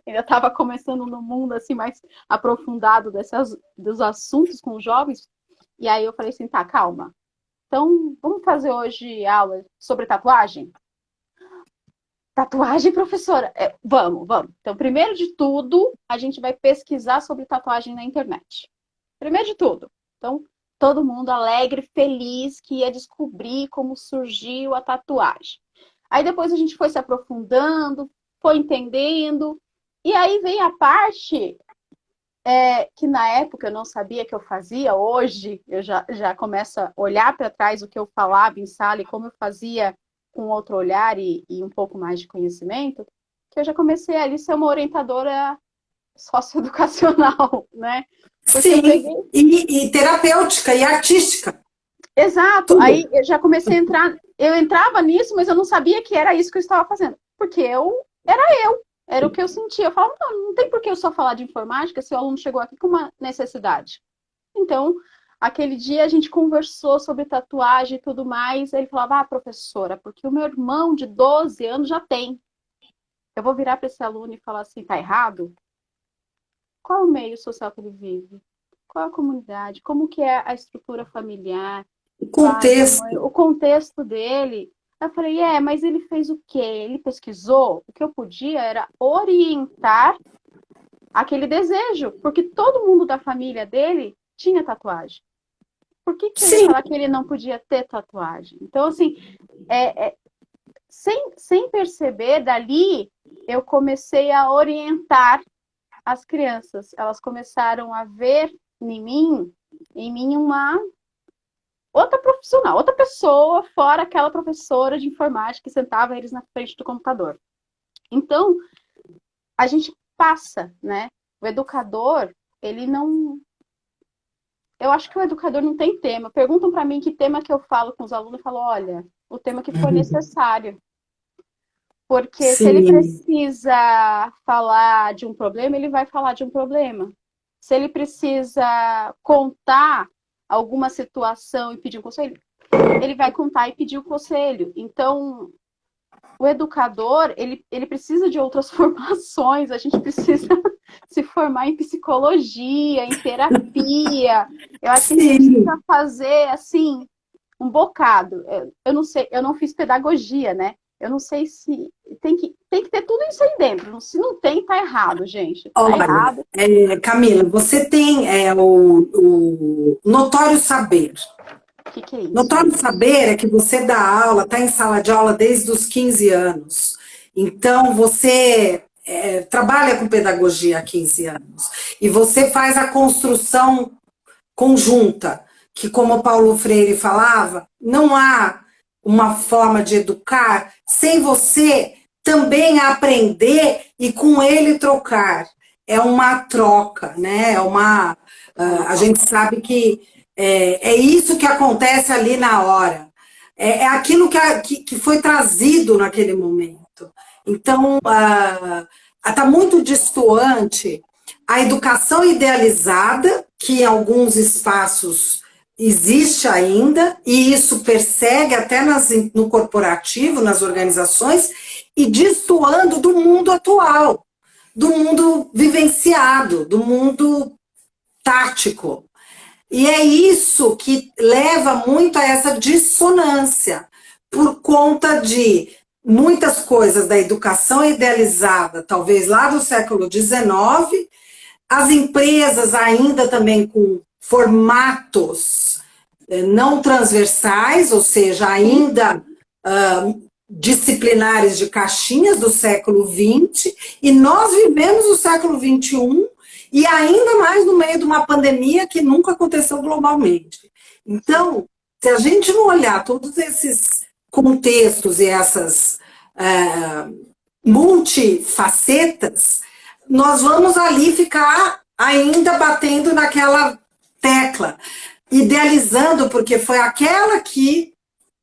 ainda estava começando no mundo assim mais aprofundado dos assuntos com os jovens. E aí eu falei assim, tá, calma. Então, vamos fazer hoje aula sobre tatuagem? Tatuagem, professora? Vamos. Então, primeiro de tudo, a gente vai pesquisar sobre tatuagem na internet. Primeiro de tudo. Então, todo mundo alegre, feliz, que ia descobrir como surgiu a tatuagem. Aí depois a gente foi se aprofundando, foi entendendo. E aí vem a parte que na época eu não sabia que eu fazia. Hoje eu já começo a olhar para trás o que eu falava em sala e como eu fazia com outro olhar e um pouco mais de conhecimento, que eu já comecei ali a ser uma orientadora socioeducacional, né? Porque Sim, eu peguei... e terapêutica e artística. Exato, Tudo. aí eu já comecei a entrar, eu entrava nisso, mas eu não sabia que era isso que eu estava fazendo, porque era o que eu sentia. Eu falava, não tem por que eu só falar de informática se o aluno chegou aqui com uma necessidade. Então, aquele dia a gente conversou sobre tatuagem e tudo mais, ele falava, professora, porque o meu irmão de 12 anos já tem. Eu vou virar para esse aluno e falar assim, tá errado? Qual o meio social que ele vive? Qual a comunidade? Como que é a estrutura familiar? O contexto. O contexto dele. Eu falei, mas ele fez o quê? Ele pesquisou? O que eu podia era orientar aquele desejo, porque todo mundo da família dele tinha tatuagem. Por que eu ia falar que ele não podia ter tatuagem? Então, assim, sem perceber, dali eu comecei a orientar as crianças. Elas começaram a ver em mim uma outra profissional, outra pessoa, fora aquela professora de informática que sentava eles na frente do computador. Então, a gente passa, né? O educador, ele não... Eu acho que o educador não tem tema. Perguntam para mim que tema que eu falo com os alunos, eu falo, olha, o tema que for necessário. Porque se ele precisa falar de um problema, ele vai falar de um problema. Se ele precisa contar alguma situação e pedir um conselho, ele vai contar e pedir o conselho. Então, o educador, ele precisa de outras formações. A gente precisa se formar em psicologia, em terapia. Eu acho que a gente precisa fazer, assim, um bocado. Eu não sei, eu não fiz pedagogia, né? Eu não sei se tem que ter tudo isso aí dentro. Se não tem, tá errado, gente. Tá Olha, errado. Camila, você tem o notório saber. O que é isso? Notório saber é que você dá aula, está em sala de aula desde os 15 anos. Então, você trabalha com pedagogia há 15 anos. E você faz a construção conjunta, que, como Paulo Freire falava, não há uma forma de educar sem você também aprender e com ele trocar. É uma troca, né? A gente sabe que é isso que acontece ali na hora. É aquilo que foi trazido naquele momento. Então, está muito distoante a educação idealizada, que em alguns espaços existe ainda, e isso persegue até no corporativo, nas organizações, e destoando do mundo atual, do mundo vivenciado, do mundo tático. E é isso que leva muito a essa dissonância, por conta de muitas coisas da educação idealizada, talvez lá do século XIX, as empresas ainda também com formatos não transversais, ou seja, ainda disciplinares de caixinhas do século XX, e nós vivemos o século XXI, e ainda mais no meio de uma pandemia que nunca aconteceu globalmente. Então, se a gente não olhar todos esses contextos e essas multifacetas, nós vamos ali ficar ainda batendo naquela tecla, idealizando, porque foi aquela que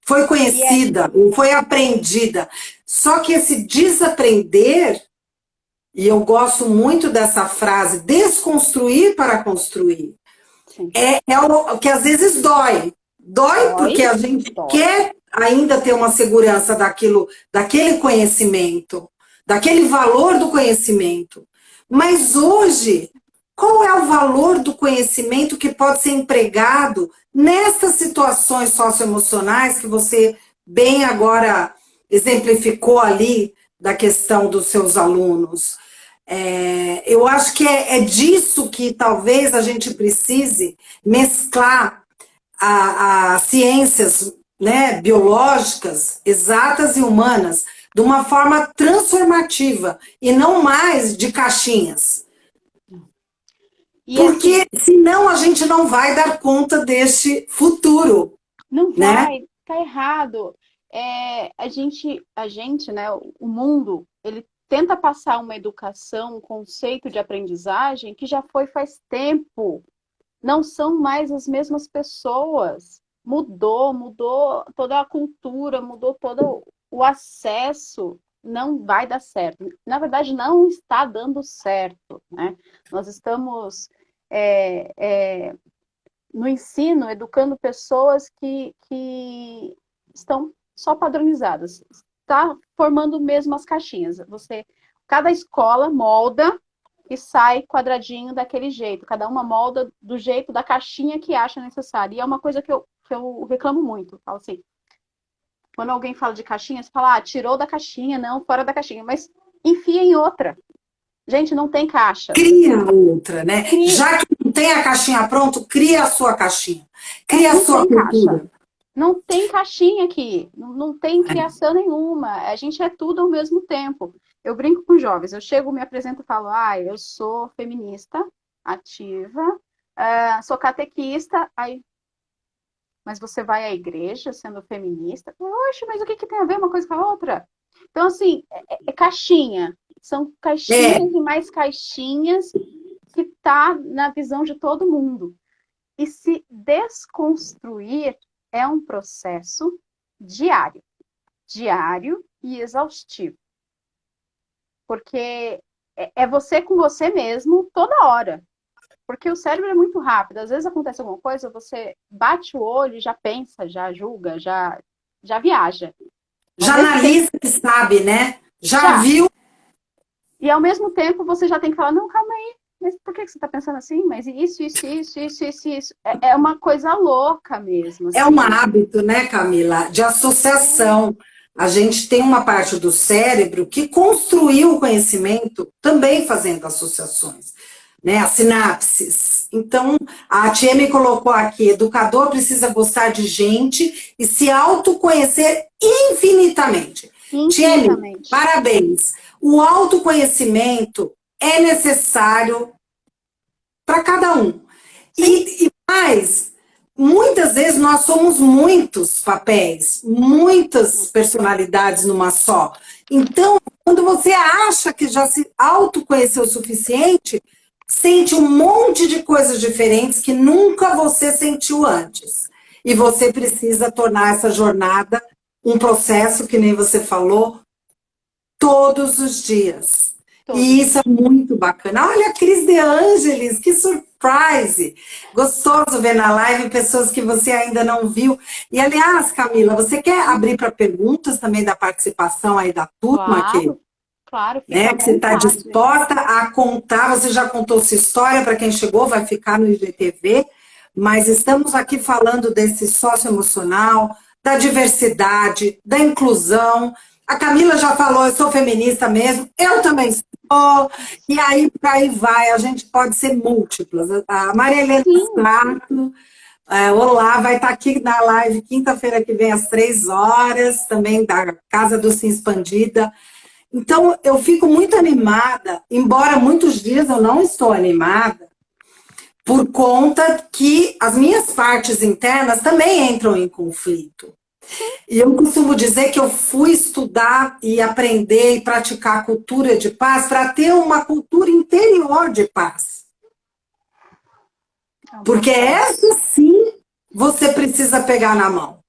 foi conhecida, foi aprendida. Só que esse desaprender, e eu gosto muito dessa frase, desconstruir para construir, é o que às vezes dói. Dói porque a gente quer ainda ter uma segurança daquele conhecimento, daquele valor do conhecimento. Mas hoje, qual é o valor do conhecimento que pode ser empregado nessas situações socioemocionais que você bem agora exemplificou ali da questão dos seus alunos? Eu acho que é disso que talvez a gente precise mesclar as ciências, né, biológicas, exatas e humanas, de uma forma transformativa e não mais de caixinhas. Porque senão a gente não vai dar conta deste futuro. Não né? vai, tá errado. A gente, né, o mundo, ele tenta passar uma educação, um conceito de aprendizagem que já foi faz tempo. Não são mais as mesmas pessoas. Mudou toda a cultura, mudou todo o acesso. Não vai dar certo. Na verdade, não está dando certo, né? Nós estamos no ensino educando pessoas que estão só padronizadas. Está formando mesmo as caixinhas. Cada escola molda e sai quadradinho daquele jeito. Cada uma molda do jeito da caixinha que acha necessário. E é uma coisa que eu reclamo muito. Falo assim, quando alguém fala de caixinha, você fala, tirou da caixinha, não, fora da caixinha. Mas enfia em outra. Gente, não tem caixa. Cria outra, né? Já que não tem a caixinha pronta, cria a sua caixinha. Cria a sua cultura. Caixa. Não tem caixinha aqui. Não tem criação nenhuma. A gente é tudo ao mesmo tempo. Eu brinco com jovens. Eu chego, me apresento e falo, eu sou feminista, ativa, sou catequista. Aí, mas você vai à igreja sendo feminista? Oxe, mas o que tem a ver uma coisa com a outra? Então, assim, é caixinha. São caixinhas e mais caixinhas que tá na visão de todo mundo. E se desconstruir é um processo diário e exaustivo. Porque é você com você mesmo toda hora. Porque o cérebro é muito rápido. Às vezes acontece alguma coisa, você bate o olho, já pensa, já julga, já viaja. Já analisa que sabe, né? Já viu. E ao mesmo tempo você já tem que falar, não, calma aí. mas por que você está pensando assim? Mas isso. É uma coisa louca mesmo, É um assim. hábito, né, Camila, de associação. A gente tem uma parte do cérebro que construiu o conhecimento também fazendo associações, né, as sinapses. Então, a Tia me colocou aqui, educador precisa gostar de gente e se autoconhecer infinitamente. Tia, Infinitamente. parabéns. O autoconhecimento é necessário para cada um. Sim, E mais, muitas vezes nós somos muitos papéis, muitas personalidades numa só. Então, quando você acha que já se autoconheceu o suficiente, sente um monte de coisas diferentes que nunca você sentiu antes. E você precisa tornar essa jornada um processo, que nem você falou, todos os dias. todos E os isso é dias. muito bacana. Olha, a Cris De Angelis, que surprise! Gostoso ver na live pessoas que você ainda não viu. E, aliás, Camila, você quer abrir para perguntas também da participação aí da turma, Claro, claro, fica né, à que você está vontade. disposta a contar? Você já contou sua história, para quem chegou, vai ficar no IGTV, mas estamos aqui falando desse socioemocional, da diversidade, da inclusão. A Camila já falou, eu sou feminista mesmo, eu também sou, e aí por aí vai, a gente pode ser múltiplas. A Maria Helena Sim, Sarto, olá, vai estar aqui na live quinta-feira que vem às 3 horas, também da Casa do Sim Expandida. Então, eu fico muito animada, embora muitos dias eu não estou animada, por conta que as minhas partes internas também entram em conflito. E eu costumo dizer que eu fui estudar e aprender e praticar a cultura de paz para ter uma cultura interior de paz. é um Porque essa processo. sim você precisa pegar na mão.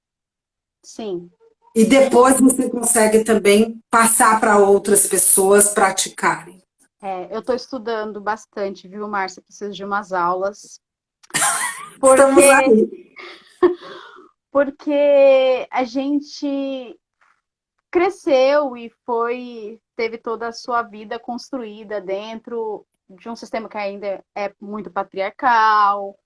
Sim. E depois você consegue também passar para outras pessoas praticarem. É, eu estou estudando bastante, viu, Márcia? Preciso de umas aulas. Estamos Porque, aí. porque a gente cresceu e teve toda a sua vida construída dentro de um sistema que ainda é muito patriarcal,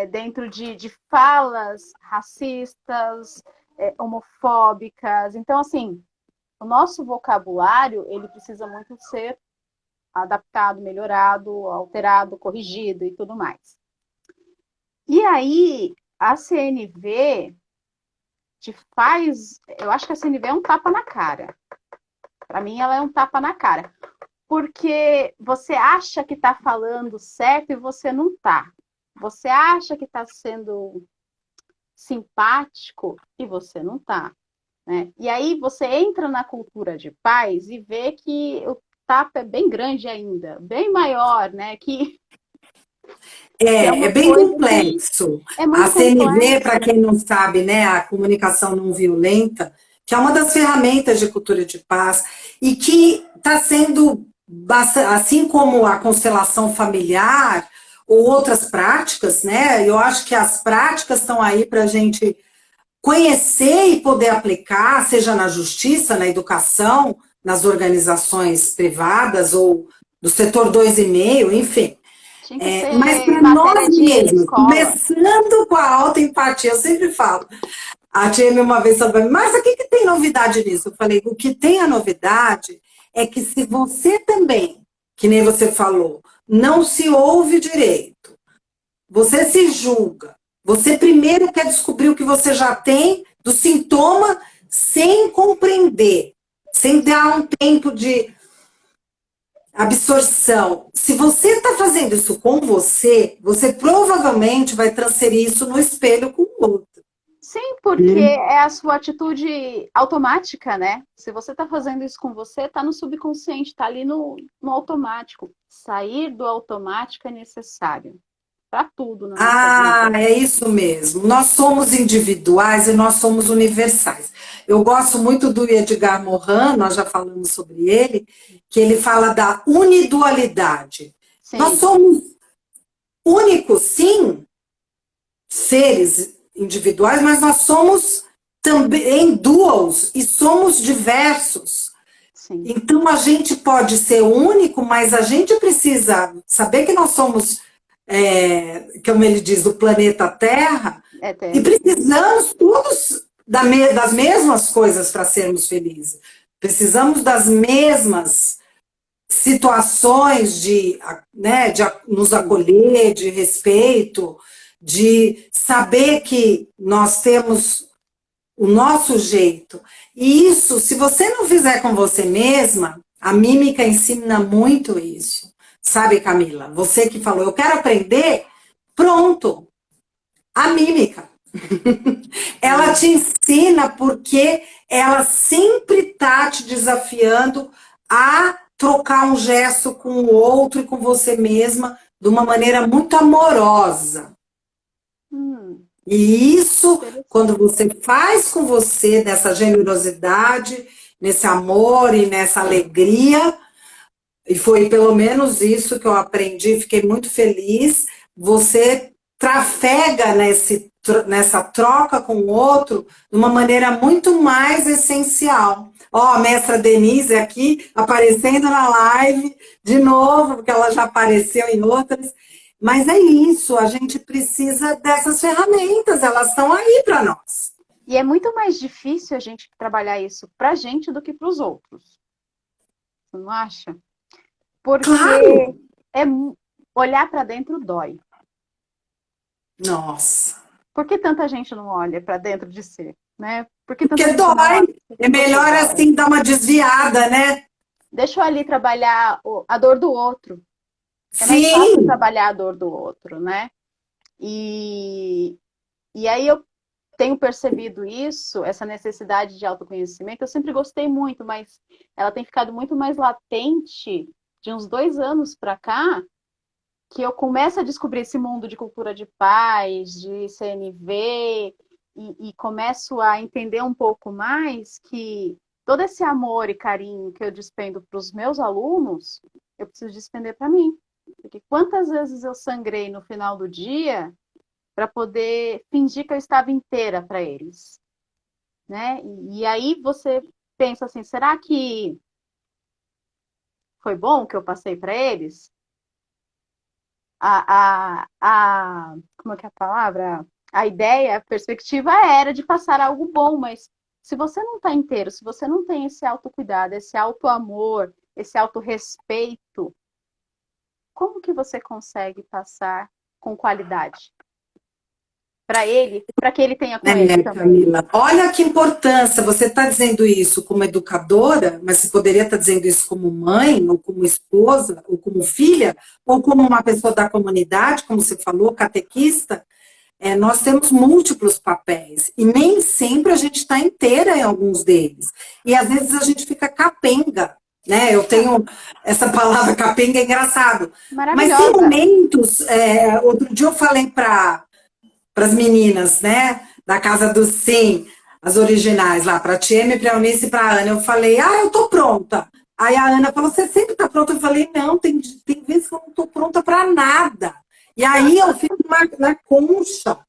dentro de falas racistas, homofóbicas. Então, assim, o nosso vocabulário, ele precisa muito ser adaptado, melhorado, alterado, corrigido e tudo mais. E aí, a CNV te faz. Eu acho que a CNV é um tapa na cara. Para mim, ela é um tapa na cara. Porque você acha que está falando certo e você não está. Você acha que está sendo simpático e você não está. Né? E aí você entra na cultura de paz e vê que o tapa é bem grande ainda, bem maior, né? Que é É uma bem coisa que complexo. é A muito CNV, para complexo. quem não sabe, né, a comunicação não violenta, que é uma das ferramentas de cultura de paz, e que está sendo, assim como a constelação familiar, ou outras práticas, né? Eu acho que as práticas estão aí para a gente conhecer e poder aplicar, seja na justiça, na educação, nas organizações privadas ou do setor 2,5, enfim. Tinha que Mas ser para nós matéria de mesmos, escola. começando com a autoempatia, eu sempre falo. A tia me uma vez falou para mim, mas o que tem novidade nisso? Eu falei, o que tem a novidade é que se você também, que nem você falou, não se ouve direito, você se julga, você primeiro quer descobrir o que você já tem do sintoma sem compreender, sem dar um tempo de absorção. Se você está fazendo isso com você, você provavelmente vai transferir isso no espelho com o outro. Sim, porque é a sua atitude automática, né? Se você está fazendo isso com você, está no subconsciente, está ali no automático. Sair do automático é necessário para tudo na nossa Ah, vida. é isso mesmo. Nós somos individuais e nós somos universais. Eu gosto muito do Edgar Morin, nós já falamos sobre ele, que ele fala da unidualidade. Nós Sim, somos únicos, sim, seres individuais, mas nós somos também duals e somos diversos. Sim. Então a gente pode ser único, mas a gente precisa saber que nós somos, como ele diz, do planeta Terra, e Eterno. precisamos todos das mesmas coisas para sermos felizes. Precisamos das mesmas situações de nos acolher, de respeito, de saber que nós temos o nosso jeito. E isso, se você não fizer com você mesma, a mímica ensina muito isso. Sabe, Camila? Você que falou, eu quero aprender, pronto, a mímica. Ela te ensina porque ela sempre está te desafiando a trocar um gesto com o outro e com você mesma de uma maneira muito amorosa. E isso, quando você faz com você, nessa generosidade, nesse amor e nessa alegria, e foi pelo menos isso que eu aprendi, fiquei muito feliz, você trafega nessa troca com o outro de uma maneira muito mais essencial. Ó, a mestra Denise aqui, aparecendo na live, de novo, porque ela já apareceu em outras. Mas é isso, a gente precisa dessas ferramentas, elas estão aí para nós. E é muito mais difícil a gente trabalhar isso para a gente do que para os outros. Você não acha? Porque claro. Olhar para dentro dói. Nossa. Por que tanta gente não olha para dentro de si? Né? Porque dói. É melhor assim dar uma desviada, né? Deixa eu ali trabalhar a dor do outro. É mais Sim. fácil trabalhar a dor do outro, né? E aí eu tenho percebido isso, essa necessidade de autoconhecimento. Eu sempre gostei muito, mas ela tem ficado muito mais latente de uns 2 anos para cá, que eu começo a descobrir esse mundo de cultura de paz, de CNV, e começo a entender um pouco mais que todo esse amor e carinho que eu despendo para os meus alunos, eu preciso despender para mim. Porque quantas vezes eu sangrei no final do dia para poder fingir que eu estava inteira para eles, né? E aí você pensa assim, será que foi bom o que eu passei para eles? Como é que é a palavra? A ideia, a perspectiva era de passar algo bom, mas se você não está inteiro, se você não tem esse autocuidado, esse autoamor, esse autorrespeito, como que você consegue passar com qualidade? Para ele, para que ele tenha com ele também. Camila, olha que importância, você está dizendo isso como educadora, mas você poderia estar dizendo isso como mãe, ou como esposa, ou como filha, ou como uma pessoa da comunidade, como você falou, catequista. Nós temos múltiplos papéis, e nem sempre a gente está inteira em alguns deles. E às vezes a gente fica capenga, né? Eu tenho essa palavra capenga, é engraçado. Mas tem momentos, outro dia eu falei para as meninas, né, da Casa do Sim, as originais lá, para a Tieme, para a Eunice e para a Ana, eu falei, eu tô pronta. Aí a Ana falou, você sempre tá pronta? Eu falei, não, tem vezes que eu não tô pronta para nada. E aí eu fico na concha,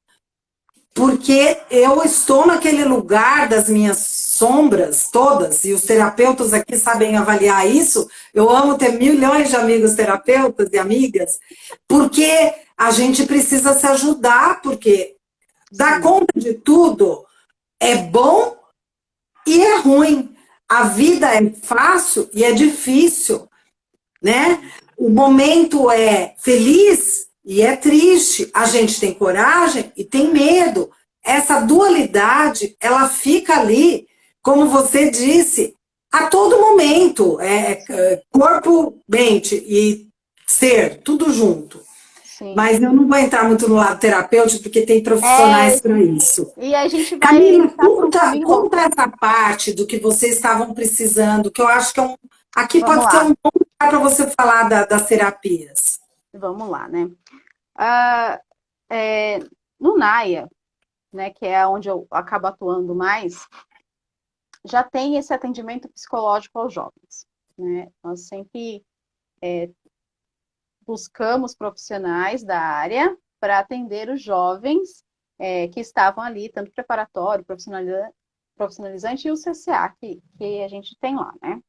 porque eu estou naquele lugar das minhas sombras todas, e os terapeutas aqui sabem avaliar isso. Eu amo ter milhões de amigos terapeutas e amigas, porque a gente precisa se ajudar, porque dar conta de tudo é bom e é ruim. A vida é fácil e é difícil, né? O momento é feliz e é triste. A gente tem coragem e tem medo. Essa dualidade, ela fica ali, como você disse, a todo momento. Corpo, mente e ser, tudo junto. Sim. Mas eu não vou entrar muito no lado terapêutico, porque tem profissionais para isso. E a gente vai... Camila, conta essa parte do que vocês estavam precisando, que eu acho que aqui pode ser um bom lugar para você falar das terapias. Vamos lá, né? No NAIA, né, que é onde eu acabo atuando mais, já tem esse atendimento psicológico aos jovens, né? Nós sempre buscamos profissionais da área para atender os jovens que estavam ali, tanto preparatório, profissionalizante e o CCA que a gente tem lá, né?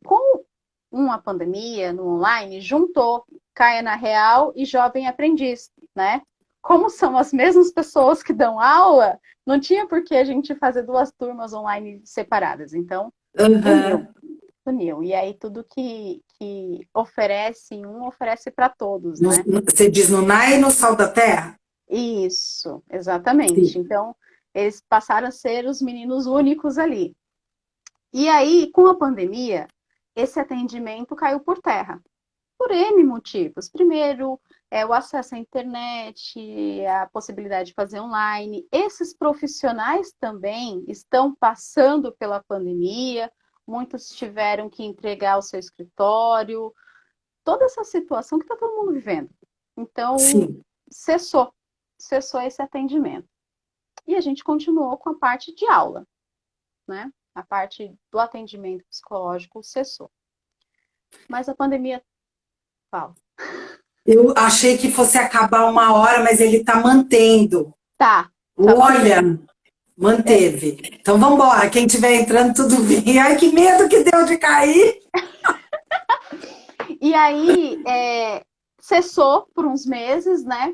Com uma pandemia no online, juntou Caia na Real e Jovem Aprendiz, né? Como são as mesmas pessoas que dão aula, não tinha por que a gente fazer duas turmas online separadas. Então, uniu. E aí tudo que oferece um, oferece para todos, né? Você diz no NAI e no Sal da Terra? Isso, exatamente. Sim. Então, eles passaram a ser os meninos únicos ali. E aí, com a pandemia, esse atendimento caiu por terra. Por N motivos. Primeiro, o acesso à internet, a possibilidade de fazer online. Esses profissionais também estão passando pela pandemia, muitos tiveram que entregar o seu escritório, toda essa situação que está todo mundo vivendo. Então, Sim. cessou esse atendimento. E a gente continuou com a parte de aula, né? A parte do atendimento psicológico cessou. Mas a pandemia... Fala. Eu achei que fosse acabar uma hora, mas ele está mantendo. Tá. Olha, manteve. Então vamos embora. Quem estiver entrando, tudo bem. Ai, que medo que deu de cair. E aí, cessou por uns meses, né?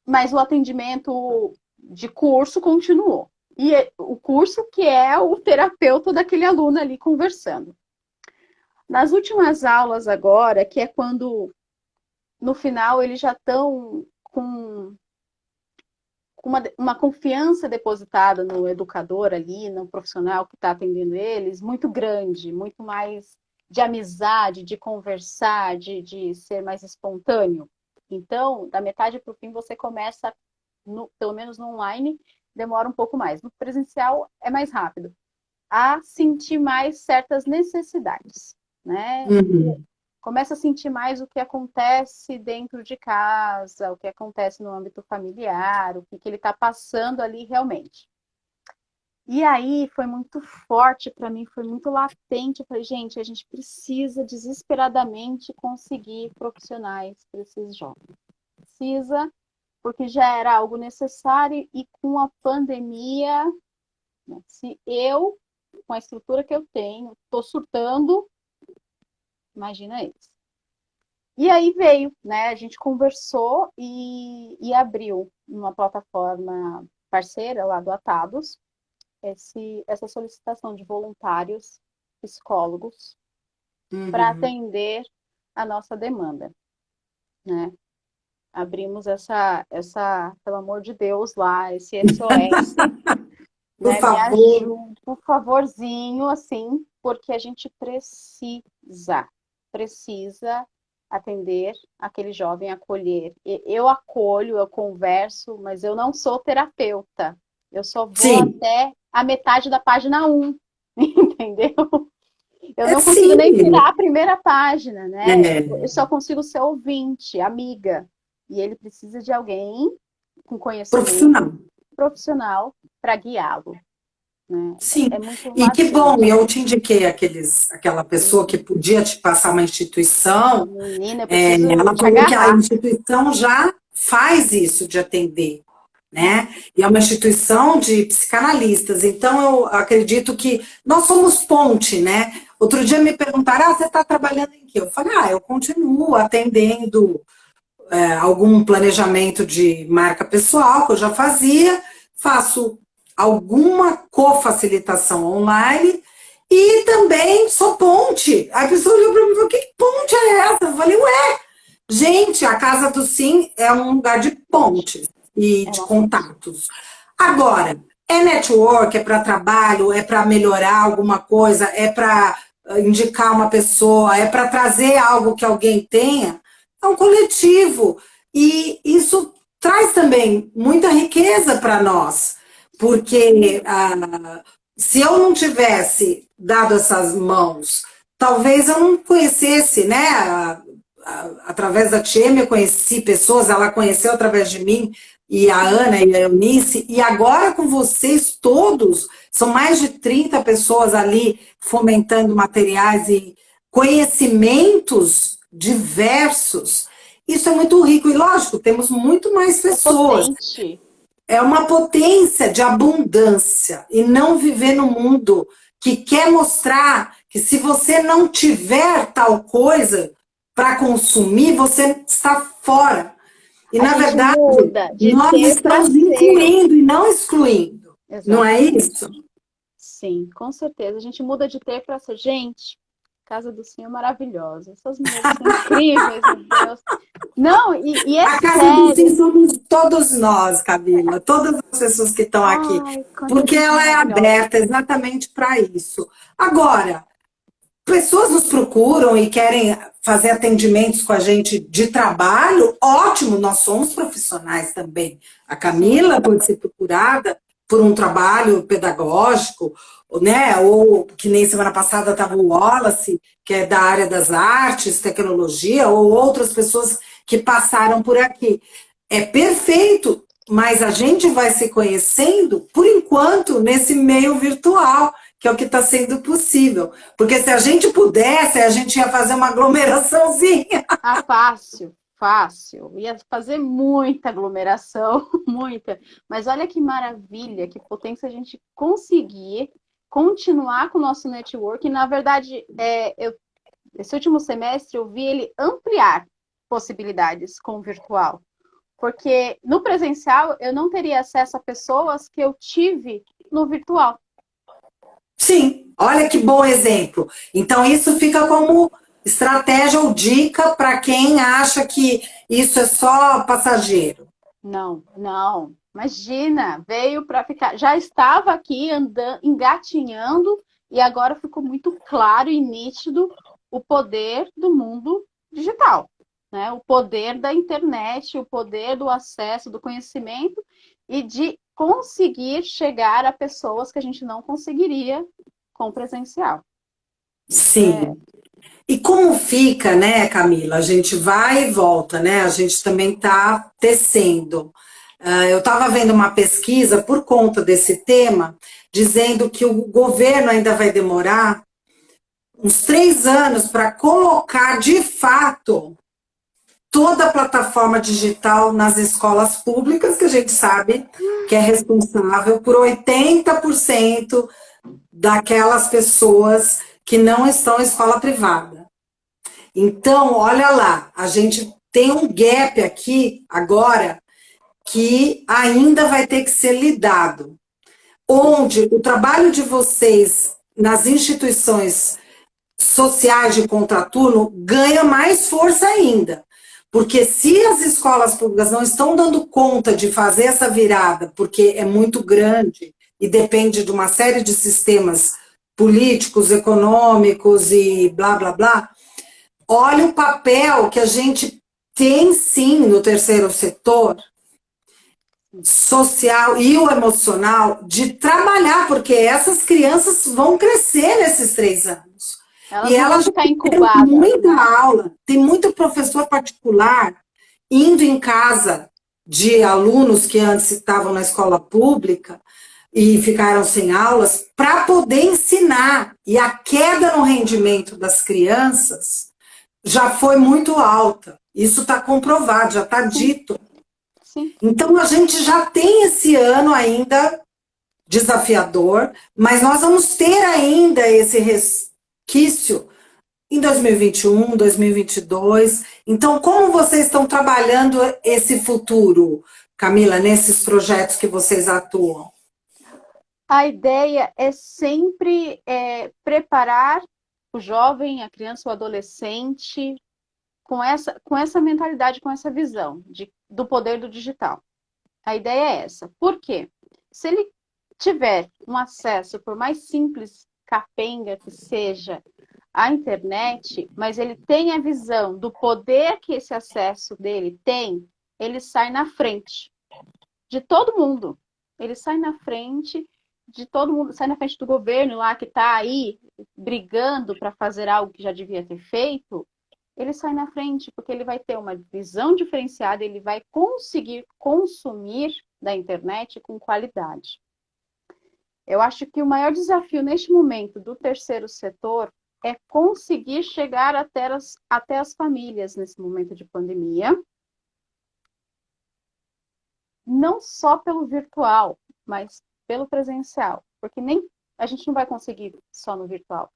Mas o atendimento de curso continuou. E o curso que é o terapeuta daquele aluno ali conversando. Nas últimas aulas agora, que é quando no final eles já estão com uma confiança depositada no educador ali, no profissional que está atendendo eles, muito grande, muito mais de amizade, de conversar, de ser mais espontâneo. Então, da metade para o fim, você começa, pelo menos no online, demora um pouco mais. No presencial é mais rápido. A sentir mais certas necessidades, né? Começa a sentir mais o que acontece dentro de casa, o que acontece no âmbito familiar, o que ele está passando ali realmente. E aí foi muito forte para mim, foi muito latente. Eu falei, gente, a gente precisa desesperadamente conseguir profissionais para esses jovens. Precisa, porque já era algo necessário e com a pandemia, né, se eu, com a estrutura que eu tenho, estou surtando, imagina isso. E aí veio, né? A gente conversou e abriu uma plataforma parceira lá do Atados, essa solicitação de voluntários psicólogos para atender a nossa demanda, né? Abrimos essa, pelo amor de Deus, lá, esse SOS. Por né? favor. Me ajude, por favorzinho, assim, porque a gente precisa atender aquele jovem, acolher. Eu acolho, eu converso, mas eu não sou terapeuta. Eu só vou até a metade da página 1, entendeu? Eu não consigo nem virar a primeira página, né? Eu só consigo ser ouvinte, amiga. E ele precisa de alguém com conhecimento profissional para guiá-lo. Né? Sim, muito e que bom, eu te indiquei aquela pessoa que podia te passar uma instituição. Menina, eu preciso ela falou que a instituição já faz isso de atender, né? E é uma instituição de psicanalistas, então eu acredito que nós somos ponte, né? Outro dia me perguntaram, você está trabalhando em quê? Eu falei, eu continuo atendendo algum planejamento de marca pessoal, que eu já fazia, faço alguma cofacilitação online e também sou ponte. Aí a pessoa olhou para mim e falou, que ponte é essa? Eu falei, gente, a Casa do Sim é um lugar de pontes e de contatos. Agora, é network, é para trabalho, é para melhorar alguma coisa, é para indicar uma pessoa, é para trazer algo que alguém tenha, é um coletivo. E isso traz também muita riqueza para nós. Porque se eu não tivesse dado essas mãos, talvez eu não conhecesse, né? Através da Tieme eu conheci pessoas, ela conheceu através de mim, e a Ana e a Eunice, e agora com vocês todos, são mais de 30 pessoas ali fomentando materiais e conhecimentos diversos. Isso é muito rico, e lógico, temos muito mais pessoas. É uma potência de abundância e não viver no mundo que quer mostrar que se você não tiver tal coisa para consumir, você está fora. E, A na gente verdade, muda de nós ter para estamos ser. incluindo e não excluindo. Não é Exatamente. isso? Sim, com certeza. A gente muda de ter para ser. Gente, Casa do Sim é maravilhosa. Essas mulheres são incríveis, meu Deus. Não, e é A Casa do sério. Sim somos todos nós, Camila, todas as pessoas que estão aqui, Ai, quanta porque gente ela é maravilhosa. aberta exatamente para isso. Agora, pessoas nos procuram e querem fazer atendimentos com a gente de trabalho, ótimo, nós somos profissionais também. A Sim, Camila pode ser procurada por um trabalho pedagógico, né? Ou que nem semana passada estava o Wallace, que é da área das artes, tecnologia, ou outras pessoas que passaram por aqui. É perfeito, mas a gente vai se conhecendo, por enquanto, nesse meio virtual, que é o que está sendo possível. Porque se a gente pudesse, a gente ia fazer uma aglomeraçãozinha. fácil, fácil. Ia fazer muita aglomeração, muita. Mas olha que maravilha, que potência a gente conseguir continuar com o nosso network. E, na verdade, esse último semestre eu vi ele ampliar possibilidades com o virtual. Porque no presencial eu não teria acesso a pessoas que eu tive no virtual. Sim, olha que bom exemplo. Então, isso fica como estratégia ou dica para quem acha que isso é só passageiro. Não, não. Imagina, veio para ficar. Já estava aqui andando, engatinhando, e agora ficou muito claro e nítido o poder do mundo digital, né? O poder da internet, o poder do acesso, do conhecimento e de conseguir chegar a pessoas que a gente não conseguiria com presencial. Isso é. Sim. E como fica, né, Camila? A gente vai e volta, né? A gente também está tecendo. Eu estava vendo uma pesquisa por conta desse tema, dizendo que o governo ainda vai demorar uns 3 anos para colocar de fato toda a plataforma digital nas escolas públicas, que a gente sabe que é responsável por 80% daquelas pessoas que não estão em escola privada. Então, olha lá, a gente tem um gap aqui agora que ainda vai ter que ser lidado, onde o trabalho de vocês nas instituições sociais de contraturno ganha mais força ainda. Porque se as escolas públicas não estão dando conta de fazer essa virada, porque é muito grande e depende de uma série de sistemas políticos, econômicos e blá, blá, blá, olha o papel que a gente tem sim no terceiro setor social e o emocional de trabalhar, porque essas crianças vão crescer nesses 3 anos. E Elas não vão elas já ficar têm incubadas, muita né? aula, tem muito professor particular indo em casa de alunos que antes estavam na escola pública e ficaram sem aulas, para poder ensinar. E a queda no rendimento das crianças já foi muito alta. Isso está comprovado, já está Sim, dito. sim. Então, a gente já tem esse ano ainda desafiador, mas nós vamos ter ainda esse resquício em 2021, 2022. Então, como vocês estão trabalhando esse futuro, Camila, nesses projetos que vocês atuam? A ideia é sempre preparar o jovem, a criança, o adolescente com essa mentalidade, com essa visão do poder do digital. A ideia é essa. Por quê? Se ele tiver um acesso, por mais simples, capenga que seja, à internet, mas ele tem a visão do poder que esse acesso dele tem, ele sai na frente de todo mundo. Ele sai na frente de todo mundo, sai na frente do governo lá que está aí brigando para fazer algo que já devia ter feito. Ele sai na frente porque ele vai ter uma visão diferenciada, ele vai conseguir consumir da internet com qualidade. Eu acho que o maior desafio neste momento do terceiro setor é conseguir chegar até as famílias nesse momento de pandemia, não só pelo virtual, mas pelo presencial, porque nem a gente não vai conseguir só no virtual.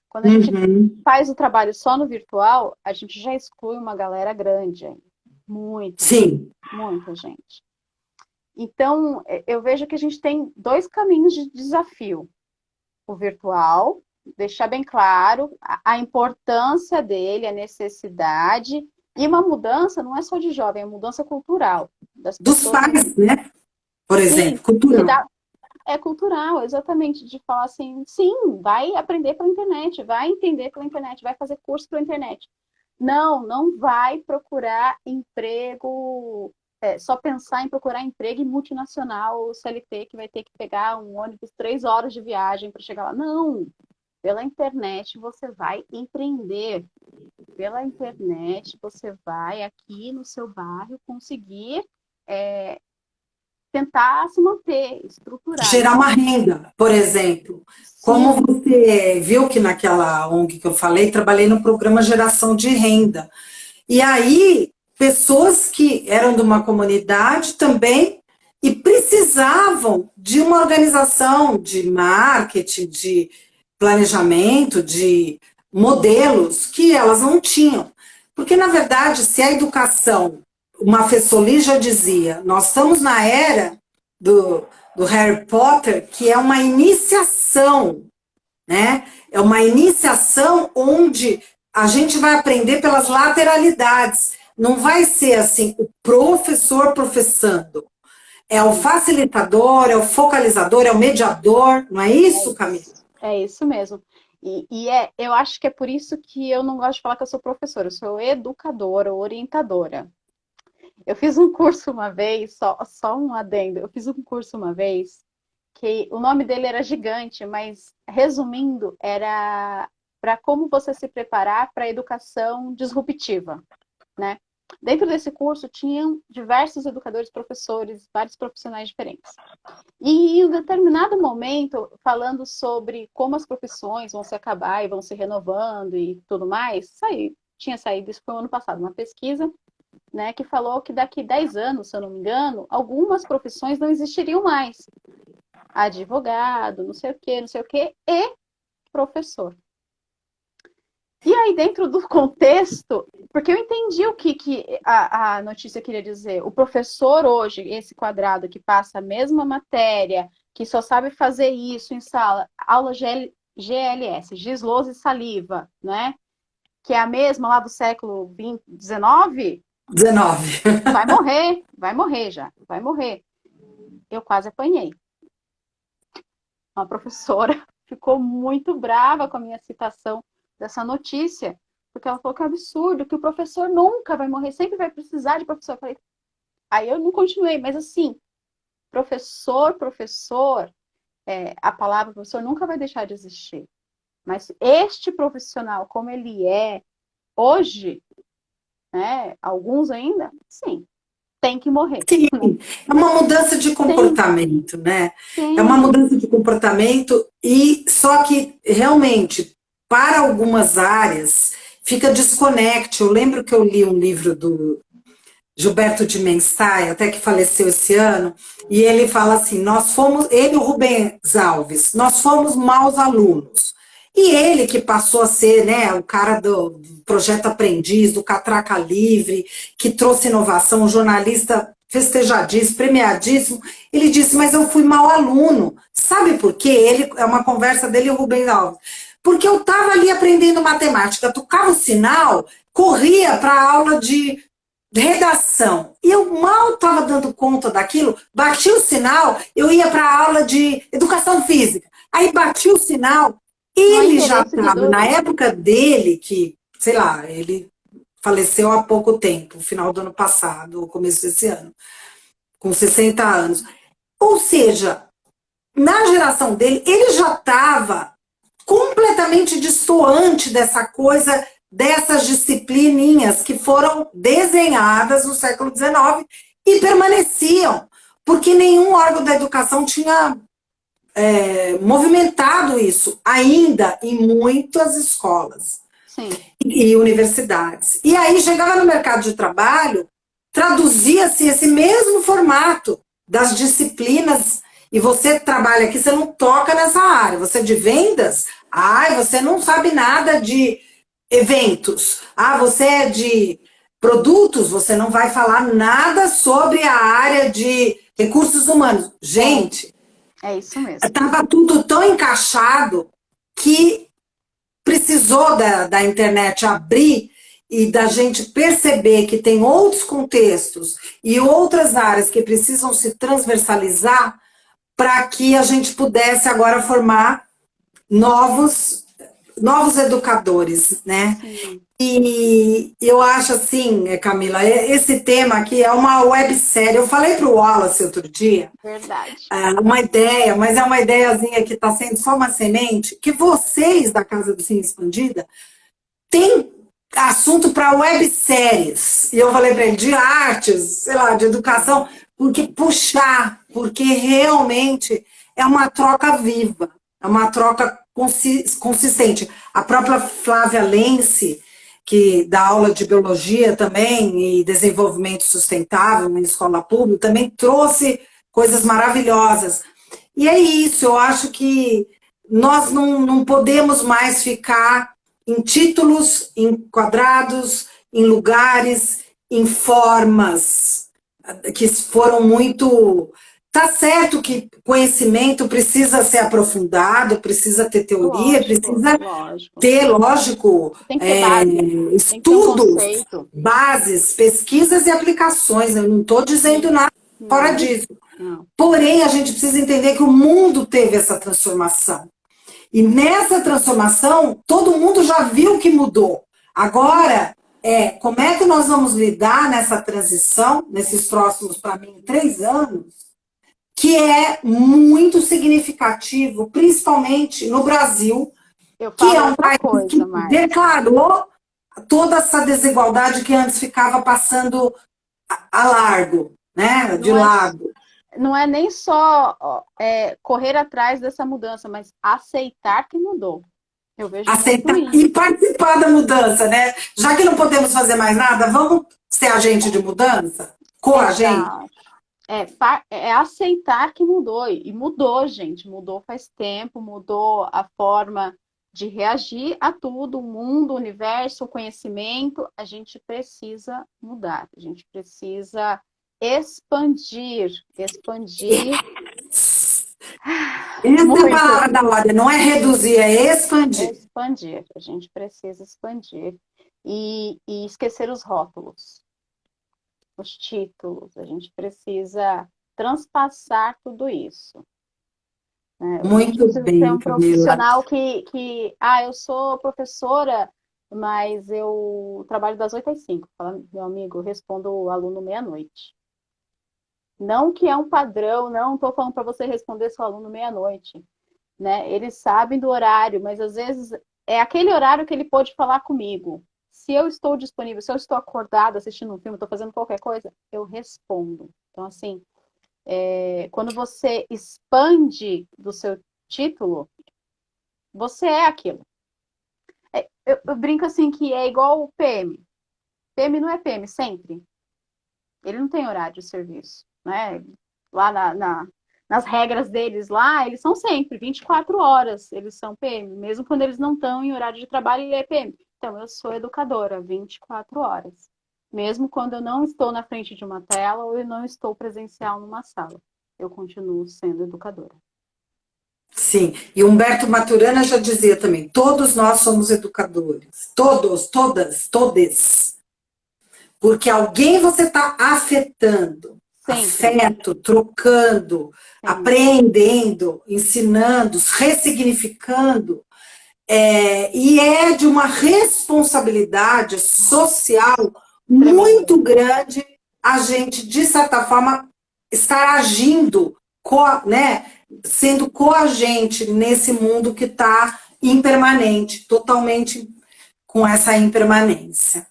Quando a gente Uhum. faz o trabalho só no virtual, a gente já exclui uma galera grande, hein? Muita, Sim. muita gente. Então, eu vejo que a gente tem dois caminhos de desafio. O virtual, deixar bem claro a importância dele, a necessidade, e uma mudança não é só de jovem, é mudança cultural. Das Dos pessoas. pais, né? Por Sim, exemplo, cultural. é cultural, exatamente, de falar assim, sim, vai aprender pela internet, vai entender pela internet, vai fazer curso pela internet. Não vai procurar emprego, só pensar em procurar emprego em multinacional ou CLT, que vai ter que pegar um ônibus 3 horas de viagem para chegar lá. Não, pela internet você vai empreender. Pela internet você vai aqui no seu bairro conseguir tentar se manter, estruturar. Gerar uma renda, por exemplo. Como Sim, você viu que naquela ONG que eu falei, trabalhei no programa Geração de Renda. E aí, pessoas que eram de uma comunidade também e precisavam de uma organização de marketing, de planejamento, de modelos que elas não tinham. Porque, na verdade, se a educação, o Mafessoli já dizia, nós estamos na era do Harry Potter, que é uma iniciação, né? É uma iniciação onde a gente vai aprender pelas lateralidades. Não vai ser assim, o professor professando. É o facilitador, é o focalizador, é o mediador, não é isso, Camila? é isso mesmo. Eu acho que é por isso que eu não gosto de falar que eu sou professora, eu sou educadora, orientadora. Eu fiz um curso uma vez, só um adendo, eu fiz um curso uma vez que o nome dele era gigante, mas resumindo, era para como você se preparar para a educação disruptiva, né? Dentro desse curso tinham diversos educadores, professores, vários profissionais diferentes. E em um determinado momento, falando sobre como as profissões vão se acabar e vão se renovando e tudo mais, tinha saído, isso foi no ano passado, uma pesquisa, né, que falou que daqui 10 anos, se eu não me engano, algumas profissões não existiriam mais. Advogado, não sei o quê, e professor. E aí, dentro do contexto, porque eu entendi o que a notícia queria dizer. O professor hoje, esse quadrado que passa a mesma matéria, que só sabe fazer isso em sala, aula GLS, giz, lousa e saliva, né? Que é a mesma lá do século XIX, 19. vai morrer já, vai morrer. Eu quase apanhei. Uma professora ficou muito brava com a minha citação dessa notícia, porque ela falou que é absurdo, que o professor nunca vai morrer, sempre vai precisar de professor. Eu falei, aí eu não continuei, mas assim, professor, a palavra professor nunca vai deixar de existir. Mas este profissional, como ele é hoje, né, alguns ainda, sim, tem que morrer. Sim, é uma mudança de comportamento, né? É uma Tem. mudança de comportamento e só que realmente para algumas áreas fica desconecte. Eu lembro que eu li um livro do Gilberto de Menstein, até que faleceu esse ano, e ele fala assim, ele e o Rubens Alves, nós fomos maus alunos. E ele que passou a ser, né, o cara do Projeto Aprendiz, do Catraca Livre, que trouxe inovação, um jornalista festejadíssimo, premiadíssimo, ele disse, mas eu fui mau aluno. Sabe por quê? É uma conversa dele e o Rubens Alves. Porque eu estava ali aprendendo matemática, tocava o sinal, corria para a aula de redação. E eu mal estava dando conta daquilo, bati o sinal, eu ia para a aula de educação física. Aí bati o sinal, ele já estava, na época dele, que, sei lá, ele faleceu há pouco tempo, final do ano passado, começo desse ano, com 60 anos. Ou seja, na geração dele, ele já estava completamente distoante dessa coisa, dessas disciplininhas que foram desenhadas no século XIX e permaneciam, porque nenhum órgão da educação tinha movimentado isso ainda em muitas escolas. Sim. E universidades. E aí chegava no mercado de trabalho, traduzia-se esse mesmo formato das disciplinas e você trabalha aqui, você não toca nessa área, você é de vendas, você não sabe nada de eventos, você é de produtos, você não vai falar nada sobre a área de recursos humanos. Gente, é isso mesmo. estava tudo tão encaixado que precisou da internet abrir e da gente perceber que tem outros contextos e outras áreas que precisam se transversalizar para que a gente pudesse agora formar novos educadores, né? Sim. E eu acho assim, Camila, esse tema aqui é uma websérie. Eu falei para o Wallace outro dia, Verdade. uma ideia, mas é uma ideiazinha que está sendo só uma semente, que vocês da Casa do Sim Expandida têm assunto para webséries. E eu falei para ele, de artes, sei lá, de educação, porque realmente é uma troca viva, é uma troca consistente. A própria Flávia Lense, que dá aula de biologia também e desenvolvimento sustentável em escola pública, também trouxe coisas maravilhosas. E é isso, eu acho que nós não podemos mais ficar em títulos, em quadrados, em lugares, em formas que foram muito... Tá certo que conhecimento precisa ser aprofundado, precisa ter teoria, precisa ter, lógico, tem que ter base, estudos, tem que ter bases, pesquisas e aplicações. Eu não estou dizendo nada fora disso. Não. Porém, a gente precisa entender que o mundo teve essa transformação. E nessa transformação, todo mundo já viu que mudou. Agora, como é que nós vamos lidar nessa transição, nesses próximos, para mim, 3 anos, que é muito significativo, principalmente no Brasil, que é um país que declarou toda essa desigualdade que antes ficava passando a largo, né? De lado. Não é nem só correr atrás dessa mudança, mas aceitar que mudou. Eu vejo aceitar e participar da mudança, né? Já que não podemos fazer mais nada, vamos ser agente de mudança? Co-agente? É aceitar que mudou. E mudou, gente. Mudou faz tempo, mudou a forma de reagir a tudo, o mundo, o universo, o conhecimento. A gente precisa mudar. A gente precisa expandir. Essa é a palavra da hora, não é reduzir, é expandir. Expandir, a gente precisa expandir e esquecer os rótulos, os títulos, a gente precisa transpassar tudo isso. Né? Muito bem, ter um profissional que eu sou professora, mas eu trabalho das 8 às 5. Fala, meu amigo, eu respondo o aluno meia-noite. Não que é um padrão, não estou falando para você responder seu aluno meia-noite. Né? Eles sabem do horário, mas às vezes é aquele horário que ele pode falar comigo. Se eu estou disponível, se eu estou acordada assistindo um filme, estou fazendo qualquer coisa, eu respondo. Então, assim, quando você expande do seu título, você é aquilo. Eu brinco assim que é igual o PM. PM não é PM sempre. Ele não tem horário de serviço. Né? Lá nas regras deles lá, eles são sempre 24 horas, eles são PM, mesmo quando eles não estão em horário de trabalho, ele é PM. Então, eu sou educadora 24 horas. Mesmo quando eu não estou na frente de uma tela ou eu não estou presencial numa sala. Eu continuo sendo educadora. Sim, e Humberto Maturana já dizia também, todos nós somos educadores. Todos, todas, todes. Porque alguém você está afetando. Afeto, trocando, aprendendo, ensinando, ressignificando. E é de uma responsabilidade social muito grande a gente, de certa forma, estar agindo, né, sendo coagente nesse mundo que está impermanente, totalmente com essa impermanência.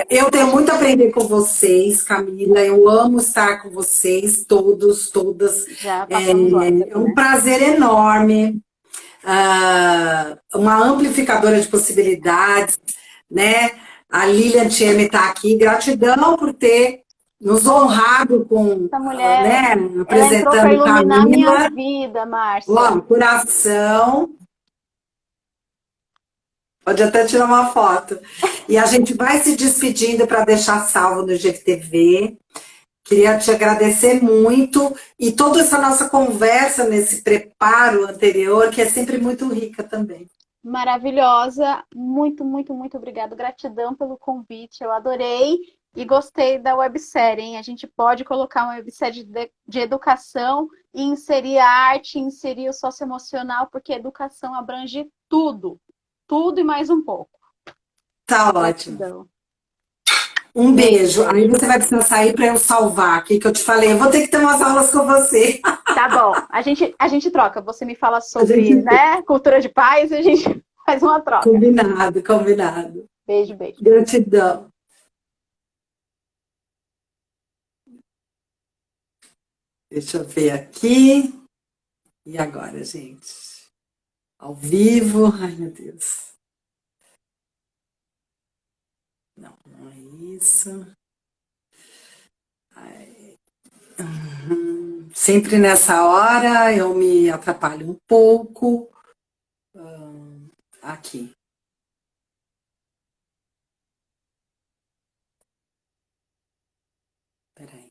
Eu tenho muito a aprender com vocês, Camila. Eu amo estar com vocês, todos, todas. É um prazer enorme. Uma amplificadora de possibilidades, né? A Lilian Thieme está aqui. Gratidão por ter nos honrado com, Essa mulher, né, ela entrou para apresentando iluminar minha Camila. vida, Márcia. Ó, coração. Pode até tirar uma foto. E a gente vai se despedindo para deixar salvo no GTV. Queria te agradecer muito e toda essa nossa conversa nesse preparo anterior, que é sempre muito rica também. Maravilhosa, muito, muito, muito obrigada. Gratidão pelo convite, eu adorei e gostei da websérie, hein? A gente pode colocar uma websérie de educação e inserir a arte, inserir o socioemocional, porque educação abrange tudo, tudo e mais um pouco. Tá ótimo. Gratidão. Um beijo. Beijo. Aí você vai precisar sair para eu salvar aqui, que eu te falei. Eu vou ter que ter umas aulas com você. Tá bom, a gente troca. Você me fala A sobre, gente... né, cultura de paz e a gente faz uma troca. Combinado, combinado. Beijo, beijo. Gratidão. Deixa eu ver aqui. E agora, gente? Ao vivo. Ai, meu Deus. Não, não é isso. Ai. Sempre nessa hora eu me atrapalho um pouco. Aqui. Peraí.